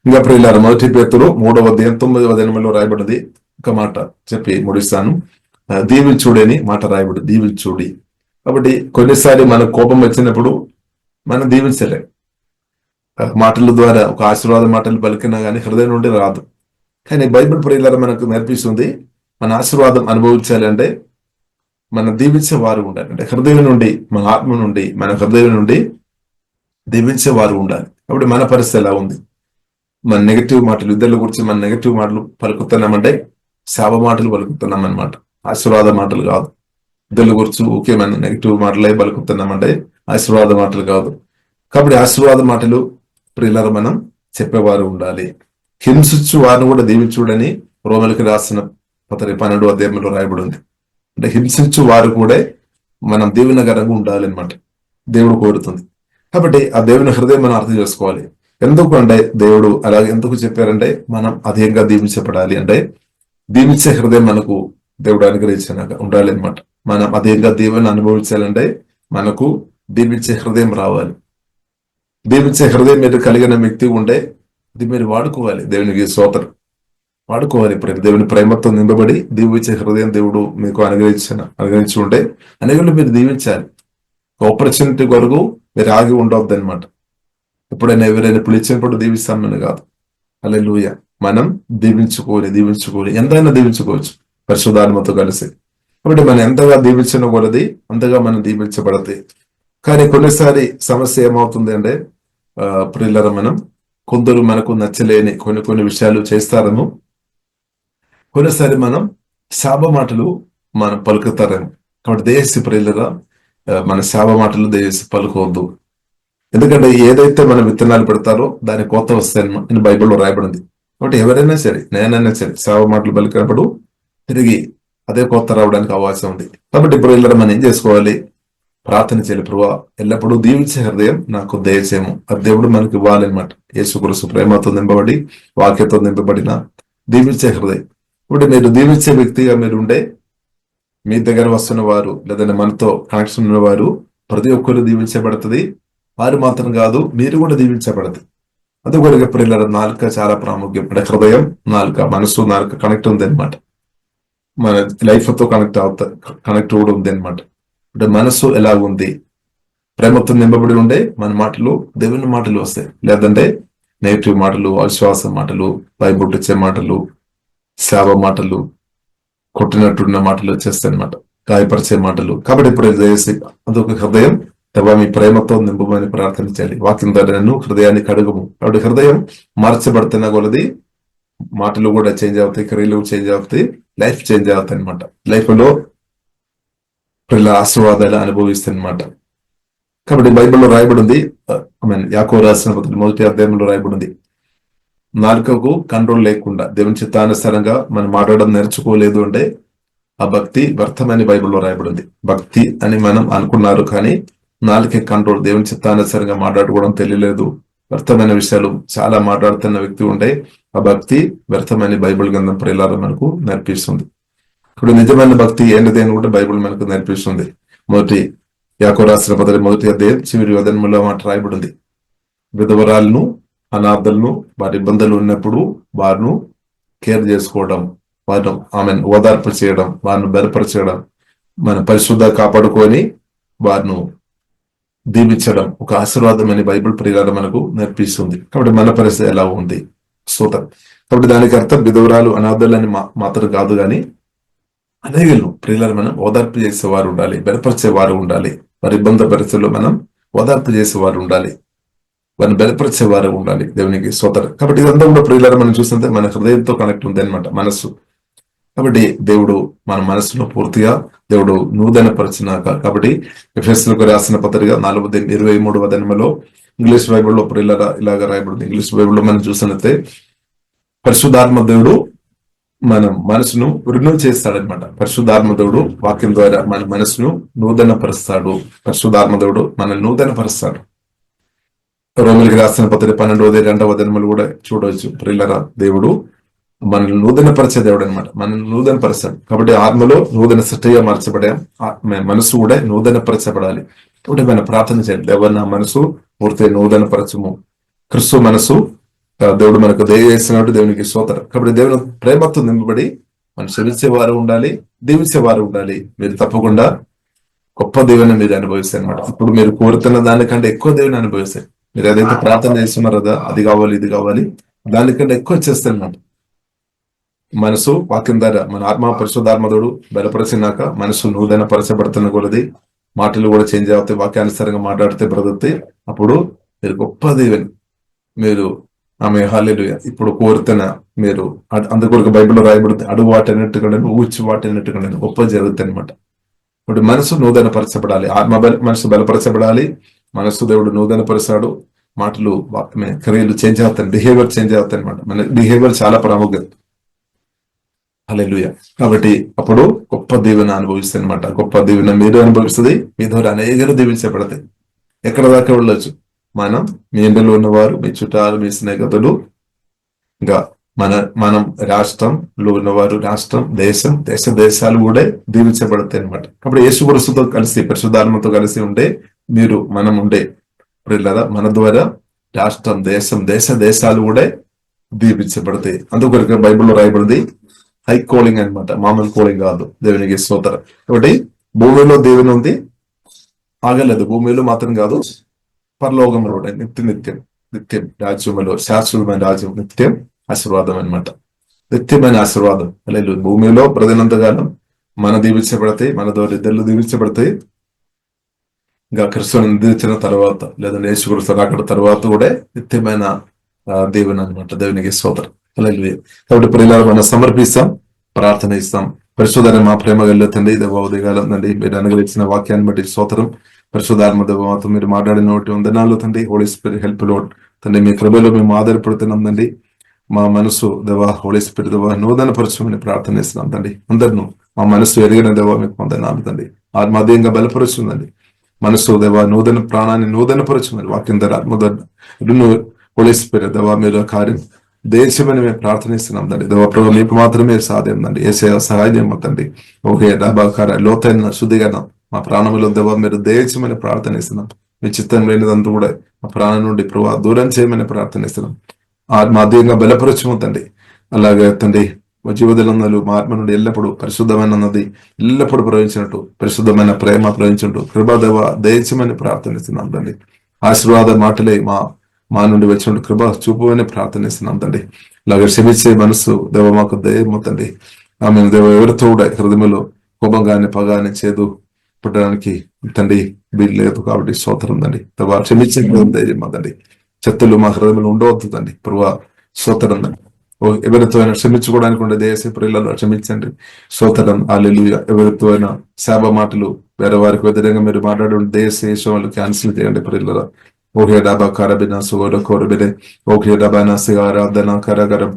ఇంకా ప్రియులారా, 1 పేతురు 3వ అధ్యాయం 9వ వచనంలో రాయబడింది. ఒక మాట చెప్పి ముడిస్తాను. దీవించుడని మాట రాయబడి, దీవించుడి. కాబట్టి కొన్నిసారి మనకు కోపం వచ్చినప్పుడు మనం దీవించలే. మాటల ద్వారా ఒక ఆశీర్వాద మాటలు పలికినా కానీ హృదయం నుండి రాదు. కానీ బైబిల్ ప్రియులారా మనకు నేర్పిస్తుంది, మన ఆశీర్వాదం అనుభవించాలి అంటే మనం దీవించే వారు ఉండాలి. అంటే హృదయం నుండి, మన ఆత్మ నుండి, మన హృదయం నుండి దీవించే వారు ఉండాలి. కాబట్టి మన పరిస్థితి ఎలా ఉంది? మన నెగటివ్ మాటలు, ఇద్దరి గురించి మన నెగటివ్ మాటలు పలుకుతున్నామంటే శాప మాటలు పలుకుతున్నాం అనమాట, ఆశీర్వాద మాటలు కాదు. ఇద్దరి గురించి ఓకే మన నెగటివ్ మాటలే పలుకుతున్నామంటే ఆశీర్వాద మాటలు కాదు. కాబట్టి ఆశీర్వాద మాటలు ప్రియులారా మనం చెప్పేవారు ఉండాలి. హింసించు వారిని కూడా దీవించుడని రోమలకు రాసిన 12వ అధ్యాయంలో రాయబడి ఉంది. అంటే హింసించు వారు కూడా మనం దీవెనకరంగా ఉండాలి అనమాట, దేవుడు కోరుతుంది. కాబట్టి ఆ దేవుని హృదయం మనం అర్థం చేసుకోవాలి. ఎందుకు అంటే దేవుడు అలాగే ఎందుకు చెప్పారంటే మనం అధికంగా దీవించబడాలి. అంటే దీవించే హృదయం మనకు దేవుడు అనుగ్రహించినాక ఉండాలి అనమాట. మనం అధికంగా దీవెన అనుభవించాలంటే మనకు దీవించే హృదయం రావాలి. దీవించే హృదయం మీరు కలిగిన వ్యక్తి ఉంటే ఇది మీరు వాడుకోవాలి. దేవునికి స్తోత్రం, వాడుకోవాలి. ఇప్పుడు దేవుని ప్రేమతో నింపబడి దీవించే హృదయం దేవుడు మీకు అనుగ్రహించి ఉంటే అనేకలు మీరు దీవించాలి. ఆపర్చునిటీ కొరకు మీరు ఆగి ఉండవద్దు అనమాట. ఎప్పుడైనా ఎవరైనా పిలిచినప్పుడు దీవిస్తామని కాదు. హల్లెలూయా. మనం దీవించుకోవాలి, ఎంతైనా దీవించుకోవచ్చు పరిశుద్ధాత్మతో కలిసి. కాబట్టి మనం ఎంతగా దీవించిన కొలది అంతగా మనం దీవించబడతాయి. కానీ కొన్నిసారి సమస్య ఏమవుతుంది అంటే ప్రియులారా, మనం కొందరు మనకు నచ్చలేని కొన్ని విషయాలు చేస్తారేమో. కొన్నిసారి మనం శాప మాటలు మనం పలుకుతారేమో. కాబట్టి దయచేసి ప్రియులారా, మన శాప మాటలు దయచేసి పలుకోవద్దు. ఎందుకంటే ఏదైతే మనం విత్తనాలు పెడతారో దాని కోత వస్తాయని బైబిల్లో రాయబడింది. కాబట్టి ఎవరైనా సరే, నేనైనా సరే శాప మాటలు పలికినప్పుడు తిరిగి అదే కోత రావడానికి అవకాశం ఉంది. కాబట్టి ప్రియులారా, మనం ఏం చేసుకోవాలి? ప్రార్థన చేయాలి. ప్రభువా, ఎల్లప్పుడూ దీవించే హృదయం నాకు దయచేయము. ఆ దేవుడు మనకి ఇవ్వాలన్నమాట. యేసుక్రీస్తు ప్రేమతో నింపబడి, వాక్యంతో నింపబడిన దీవించే హృదయం. ఇప్పుడు మీరు దీవించే వ్యక్తిగా మీరు ఉంటే మీ దగ్గర వస్తున్న వారు లేదంటే మనతో కనెక్షన్ ఉన్న వారు ప్రతి ఒక్కరు దీవించబడుతుంది. వారు మాత్రం కాదు, మీరు కూడా దీవించబడుతుంది. అందుకొరకు ప్రియులారా, నాలుక చాలా ప్రాముఖ్యం. అంటే హృదయం, నాలుక, మనసు, నాలుక కనెక్ట్ ఉంది అనమాట. మన లైఫ్ తో కనెక్ట్ కూడా ఉంది అనమాట. అంటే మనసు ఎలా ఉంది? ప్రేమతో నింపబడి ఉండే మన మాటలు దేవుని మాటలు వస్తాయి. లేదంటే నెగిటివ్ మాటలు, అవిశ్వాస మాటలు, భయపుట్టించే మాటలు, శాప మాటలు, కొట్టినట్టున్న మాటలు వచ్చేస్తాయి అనమాట, గాయపరిచే మాటలు. కాబట్టి ఇప్పుడు దయచేసి అదొక హృదయం తప్ప మీ ప్రేమతో నింపమని ప్రార్థన చేయాలి. వాక్యం ద్వారా నన్ను హృదయాన్ని కడుగుము. కాబట్టి హృదయం మార్చబడుతున్న కొలది మాటలు కూడా చేంజ్ అవుతాయి, క్రియలు చేంజ్ అవుతాయి, లైఫ్ చేంజ్ అవుతాయి అనమాట. లైఫ్ లో ఆశీర్వాదాలు అనుభవిస్తాయి అనమాట. కాబట్టి బైబిల్లో రాయబడింది, యాకోబు రాసిన 1వ అధ్యాయంలో రాయబడింది, నాలుకకు కంట్రోల్ లేకుండా దేవుని చిత్తానుసారంగా మనం మాట్లాడడం నేర్చుకోలేదు అంటే ఆ భక్తి వ్యర్థమని బైబిల్లో రాయబడింది. భక్తి అని మనం అనుకున్నారు, కానీ నాలుకే కంట్రోల్, దేవుని చిత్తానుసారంగా మాట్లాడుకోవడం తెలియలేదు, వ్యర్థమైన విషయాలు చాలా మాట్లాడుతున్న వ్యక్తి ఉంటే ఆ భక్తి వ్యర్థమని బైబిల్ గ్రంథం ప్రియులారా మనకు నేర్పిస్తుంది. ఇప్పుడు నిజమైన భక్తి ఏంటిది అని కూడా బైబిల్ మనకు నేర్పిస్తుంది. మొదటి యాకోబు రాసిన పత్రిక 1వ అధ్యాయం చివరి వచనంలో మాట రాయబడి ఉంది. విధవరాలను, అనాథలను, వారి ఇబ్బందులు ఉన్నప్పుడు వారిను కేర్ చేసుకోవడం, వారిని ఆమెను ఓదార్పు చేయడం, వారిని బలపరచడం, మన పరిశుద్ధ కాపాడుకొని వారిని దీవించడం ఒక ఆశీర్వాదం అని బైబిల్ ప్రియులారా మనకు నేర్పిస్తుంది. కాబట్టి మన పరిస్థితి ఎలా ఉంది స్తోత్రం. కాబట్టి దానికి అర్థం విధవరాలు, అనాథలని మాత్రం కాదు, కానీ అనేకులు ప్రియులారా మనం ఓదార్పు చేసేవారు ఉండాలి, బలపరిచేవారు ఉండాలి. వారి ఇబ్బంది పరిస్థితుల్లో మనం ఓదార్పు చేసేవారు ఉండాలి, వారిని బలపరిచేవారు ఉండాలి. దేవునికి స్తోత్రం. కాబట్టి ఇదంతా కూడా ప్రియులారా మనం చూస్తుంటే మన హృదయంతో కనెక్ట్ ఉంది అనమాట, మనస్సు. కాబట్టి దేవుడు మన మనసును పూర్తిగా దేవుడు నూతన పరిచినాక. కాబట్టి ఎఫెసీయులకు రాసిన పత్రిక 4:23 వచనంలో ఇంగ్లీష్ బైబిల్లో ప్రియులారా ఇలాగ రాయబడింది. ఇంగ్లీష్ బైబిల్లో మనం చూసినట్లయితే పరిశుద్ధాత్మ దేవుడు మన మనసును రిన్యూ చేస్తాడనమాట. పరిశుద్ధాత్మ దేవుడు వాక్యం ద్వారా మన మనసును నూతన పరుస్తాడు. పరిశుద్ధాత్మ దేవుడు మనల్ని నూతన పరుస్తాడు. రోమిలికి రాసిన పత్రిక 12:2 వచనములు కూడా చూడవచ్చు. ప్రియులారా దేవుడు మనల్ని నూతన పరిచే దేవుడు అనమాట. మనల్ని నూతన పరచాడు. కాబట్టి ఆత్మలో నూతన సృష్టిగా మార్చబడాం, మనసు కూడా నూతన పరచబడాలి. కాబట్టి మన ప్రార్థన చేయాలి, దేవుడు నా మనసు పూర్తి నూతన పరచము. క్రిస్తు మనసు దేవుడు మనకు దయచేసినట్టు దేవునికి స్తోత్రం. కాబట్టి దేవుని ప్రేమతో నింపబడి మనం క్షమించేవారు ఉండాలి, దీవించేవారు ఉండాలి. మీరు తప్పకుండా గొప్ప దేవుని మీరు అనుభవిస్తారు అనమాట. ఇప్పుడు మీరు కోరుతున్న దానికంటే ఎక్కువ దేవుని అనుభవిస్తారు. మీరు ఏదైతే ప్రార్థన చేస్తున్నారో అది కావాలి, ఇది కావాలి, దానికంటే ఎక్కువ చేస్తారు అన్నమాట. మనసు వాక్యం ద్వారా మన ఆత్మ పరిశుద్ధాత్మదుడు బలపరిచినాక మనసు నూతన పరచబడుతున్న కొలది మాటలు కూడా చేంజ్ అవుతాయి. వాక్యానుసారంగా మాట్లాడితే బ్రతుకుతాయి. అప్పుడు మీరు గొప్ప దేవుని మీరు ఆమె హల్లెలూయా ఇప్పుడు కోరుతున్న మీరు అందుకొరకు బైబిల్లో రాయబడితే అడుగు వాటన్నిటికంటే ఊచి వాటన్నిటికంటే గొప్ప జరుగుతాయి అనమాట. ఇప్పుడు మనసు నూతన పరచబడాలి, మనసు బలపరచబడాలి. మనసు దేవుడు నూతన పరిచాడు. మాటలు క్రియలు చేంజ్ అవుతాయి, బిహేవియర్ చేంజ్ అవుతాయి అనమాట. మన బిహేవియర్ చాలా ప్రాముఖ్యత. హల్లెలూయా. కాబట్టి అప్పుడు గొప్ప దీవెన అనుభవిస్తుంది అనమాట. గొప్ప దీవెన మీరు అనుభవిస్తుంది, మీ ద్వారా అనేకలు దీవించబడతాయి. ఎక్కడ దాకా వెళ్ళొచ్చు మనం, మీ ఇంటిలో ఉన్నవారు, మీ చుట్టాలు, మీ స్నేహితులు, ఇంకా మనం రాష్ట్రంలో ఉన్నవారు, రాష్ట్రం, దేశం, దేశాలు కూడా దీవించబడతాయి అనమాట. కాబట్టి యేసు క్రీస్తుతో కలిసి పరిశుద్ధాత్మతో కలిసి ఉండే మీరు మనం ఉండే ప్రియులారా మన ద్వారా రాష్ట్రం, దేశం, దేశాలు కూడా దీవించబడతాయి. అందుకొరకు బైబిల్లో రాయబడింది హై కాలింగ్ అనమాట, మామూలు కాలింగ్ కాదు. దేవునికి స్తోత్రం. కాబట్టి భూమిలో దేవుని ఉంది, ఆగలేదు. భూమిలో మాత్రం కాదు, పరలోకంలో నిత్యం రాజ్యములో శాశ్వతమైన రాజ్యం, నిత్యం ఆశీర్వాదం అనమాట. నిత్యమైన ఆశీర్వాదం. లేదు భూమిలో ప్రజలంతగానం మన దీవించబడతాయి, మన ద్వారా ఇద్దరు దీవించబడతాయి. ఇంకా క్రిస్తుని నిందించిన తర్వాత లేదంటే యేసు క్రీస్తు రాకడ తర్వాత కూడా నిత్యమైన దేవుని అనమాట. దేవునికి స్తోత్రం. కాబట్టి ప్రియులారా మనం సమర్పిస్తాం, ప్రార్థన ఇస్తాం. పరిశుధాన్ని మా ప్రేమ వెళ్ళతండి దేవాదిగాలండి. మీరు అనుగ్రహించిన వాక్యాన్ని బట్టి స్తోత్రం. పరిశుధాత్మ దేవతో మీరు మాట్లాడిన ఒకటి వందనాలు తండ్రి. హోలీ స్పిరిట్ హెల్ప్ లోడ్ తండ్రి, మీ కృపలో మేము ఆధారపడుతున్నాం తండ్రి. మా మనసు దేవా హోలీ స్పిరిట్ దేవా నూతన పరచమని ప్రార్థన ఇస్తున్నాం తండ్రి. అందరిను మా మనసు ఎరిగిన దేవా మీకు వందనాలు తండ్రి. ఆత్మధేయంగా బలపరుస్తుందండి మనసు దేవా. నూతన ప్రాణాన్ని నూతన పరచమని వాక్యం ధర ఆత్మ హోలీ స్పిరిట్ దేవా మీరు కార్యం దేశమని మేము ప్రార్థనిస్తున్నాం తండ్రి. దేవా ప్రభు మీకు మాత్రమే సాధ్యం తండ్రి. ఏసయ్య సహాయం తండ్రి. ఓకే డాబాకార లోతైన శుద్ధికరణం మా ప్రాణంలో దేవా మీరు దేశమని ప్రార్థనిస్తున్నాం. మీ చిత్తం లేనిదంతా కూడా మా ప్రాణం నుండి ప్రభావ దూరం చేయమని ప్రార్థనిస్తున్నాం. ఆత్మీయంగా బలపరచము తండ్రి. అలాగే తండ్రి జీవదలందరూ మా ఆత్మ నుండి ఎల్లప్పుడూ పరిశుద్ధమైన నది ఎల్లప్పుడూ ప్రవహించినట్టు పరిశుద్ధమైన ప్రేమ ప్రవహించినట్టు కృపాదేవ దేశమని ప్రార్థనిస్తున్నాం తండ్రి. ఆశీర్వాద మాటలే మా నుండి వచ్చిన కృప చూపువని ప్రార్థనిస్తున్నాం తండ్రి. అలాగే క్షమించే మనసు దేవ మాకు దయము తండ్రి. ఆమె దేవ ఎవరితో కూడా హృదయంలో కోపంగానే పగానే చేదు పుట్టడానికి తండ్రి వీలు లేదు. కాబట్టి స్తోత్రం తండ్రి. దేవ క్షమించే ధైర్యం తండ్రి. శత్రులు మా హృదయంలో ఉండవద్దు తండ్రి. ప్రభు స్తోత్రం తండ్రి. ఎవరితో అయినా క్షమించుకోవడానికి ఉండే దేశ ప్రియులలో క్షమించండి. స్తోత్రం. హల్లెలూయా. ఎవరితో అయినా శాప మాటలు వేరే వారికి వ్యతిరేకంగా మీరు మాట్లాడే దేశం క్యాన్సిల్ చేయండి ప్రియులలో. ఓకే డాబా కరబిన సుగోడ కోరబిడే ఓకే డబానా సిగారాధన కరగరం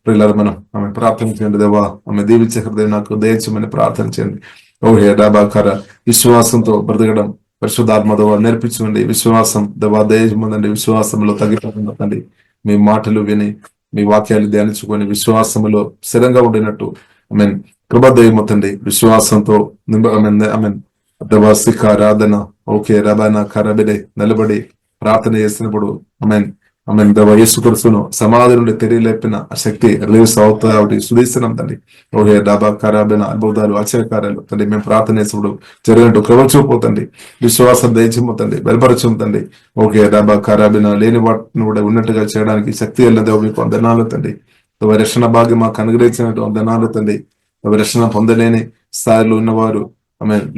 ప్రియులారా మనం ఆమె ప్రార్థన చేయండి. దేవా ఆమె దీవించే హృదయం నాకు దయచేయమని ప్రార్థన చేయండి. ఓహే డాబా కర విశ్వాసంతో బ్రతకడం పరిశుద్ధాత్మ దేవా నేర్పించండి. విశ్వాసం దేవా దయచేయమండి. విశ్వాసంలో తగ్గిపోతుందండి. మీ మాటలు విని మీ వాక్యాలు ధ్యానించుకొని విశ్వాసములో స్థిరంగా ఉండినట్టు కృపదయము తండ్రి, విశ్వాసంతో దవాసిక ఆరాధన ఓకే రబాన కరబిడే నిలబడి ప్రార్థన చేసినప్పుడు దవ యేసుక్రీస్తును సమాధి నుండి తెలియలేపిన ఆ శక్తి రిలీజ్ అవుతుంది కాబట్టి సుదీస్తున్నాం తండ్రి. ఓకే డబా ఖరాబిన అద్భుతాలు ఆశ్చర్యకార్యాలు తండ్రి మేము ప్రార్థన చేసినప్పుడు జరిగినట్టు కృప చూపుతండి, విశ్వాసం దయచిమ్ముతండి, బలపరచుతండి. ఓకే డబా ఖరాబిన లేని వాటిని కూడా ఉన్నట్టుగా చేయడానికి శక్తి వెళ్ళదేవు మీకు వందనాలు తండ్రి. రక్షణ భాగ్యం మాకు అనుగ్రహించినట్టు వందనాలు తండ్రి. రక్షణ పొందలేని స్థాయిలో ఉన్నవారు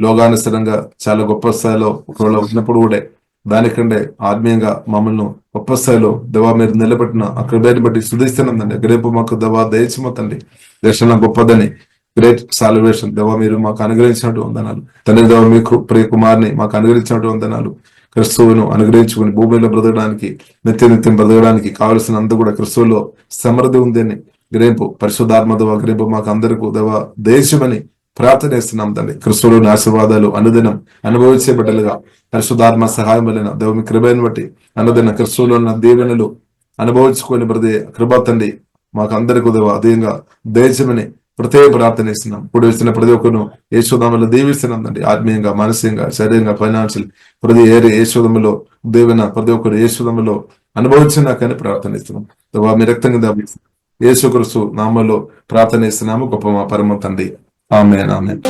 లోకానుసరంగా చాలా గొప్ప స్థాయిలో ఒకవేళ ఉన్నప్పుడు కూడా దానికంటే ఆత్మీయంగా మమ్మల్ని గొప్ప స్థాయిలో దవా మీరు నిలబెట్టిన ఆ కృపని బట్టి సుధిస్తున్నాండి. రేపు మాకు దవా దయచిమ్మండి, రక్షణ గొప్పదని గ్రేట్ సాల్వేషన్ దవా మీరు మాకు అనుగ్రహించినట్టు వందనాలు తండ్రి. దవా మీకు ప్రియ కుమార్ని మాకు అనుగ్రహించినట్టు వందనాలు. క్రిస్తువును అనుగ్రహించుకుని భూమిలో బ్రతకడానికి నిత్యం బ్రతకడానికి కావలసినంత కూడా క్రిస్తువులో సమృద్ధి ఉందని గ్రేపు పరిశుద్ధాత్మ దవా గ్రేపు మాకు అందరికీ దవా దేశమని ప్రార్థన చేస్తున్నాం తండ్రి. క్రిస్తువులోని ఆశీర్వాదాలు అనుదినం అనుభవించే బిడ్డలుగా పరిశుద్ధాత్మ సహాయం వలన దేవ మీ కృపను బట్టి అనుదిన క్రిస్తువులో ఉన్న దీవెనలు అనుభవించుకొని బ్రదే కృప తండ్రి మాకు అందరికీ దేవ అధికంగా దేశమని ప్రత్యేక ప్రార్థన చేస్తున్నాం. ఇప్పుడు వచ్చిన ప్రతి ఒక్కరు యేసునామములో దీవిస్తున్నాం తండ్రి. ఆత్మీయంగా, మానసికంగా, శరీరంగా, ఫైనాన్షియల్ ప్రతి యేసునామములో దీవెన ప్రతి ఒక్కరు యేసునామములో అనుభవించినా కానీ ప్రార్థన ఇస్తున్నాం. మీ రక్తంగా దావిస్తున్నాం యేసుక్రీస్తు నామములో ప్రార్థన చేస్తున్నాము గొప్ప మా పరమ తండ్రి. Amen amen.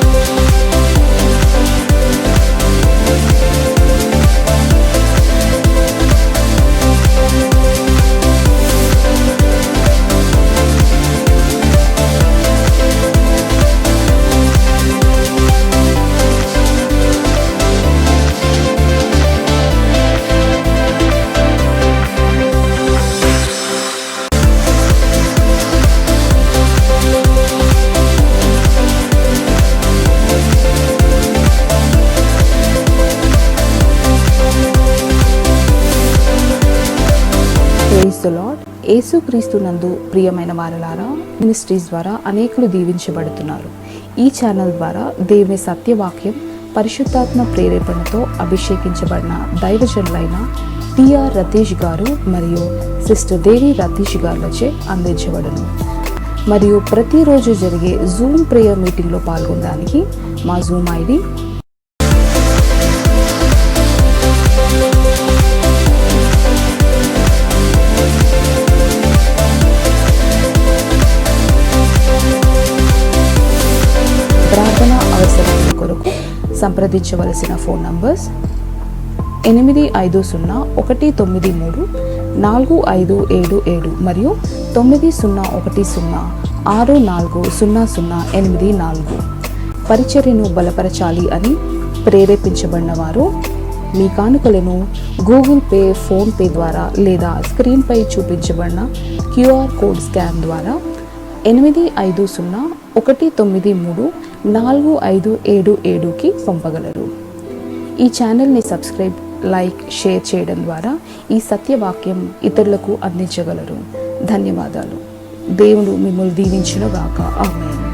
Praise the lord. Yesukristu నందు ప్రియమైన వారలారా, మినిస్ట్రీస్ ద్వారా అనేకులు దీవించబడుతున్నారు. ఈ ఛానల్ ద్వారా దేవుని సత్యవాక్యం పరిశుద్ధాత్మ ప్రేరేపణతో అభిషేకించబడిన దైవజనులైన టిఆర్ రతీష్ గారు మరియు సిస్టర్ దేవి రతీష్ గారులచే అందించబడును. మరియు ప్రతిరోజు జరిగే జూమ్ ప్రేయర్ మీటింగ్లో పాల్గొనడానికి మా జూమ్ ఐడి ప్రార్థన అవసరాల కొరకు సంప్రదించవలసిన ఫోన్ నంబర్స్ 8501934577 మరియు 9010640084. పరిచర్యను బలపరచాలి అని ప్రేరేపించబడిన వారు మీ కానుకలను గూగుల్ పే, ఫోన్ పే ద్వారా లేదా స్క్రీన్పై చూపించబడిన క్యూఆర్ కోడ్ స్కాన్ ద్వారా 8501934577కి పంపగలరు. ఈ ఛానల్ని సబ్స్క్రైబ్, లైక్, షేర్ చేయడం ద్వారా ఈ సత్యవాక్యం ఇతరులకు అందించగలరు. ధన్యవాదాలు. దేవుడు మిమ్మల్ని దీవించును గాక. ఆమేన్.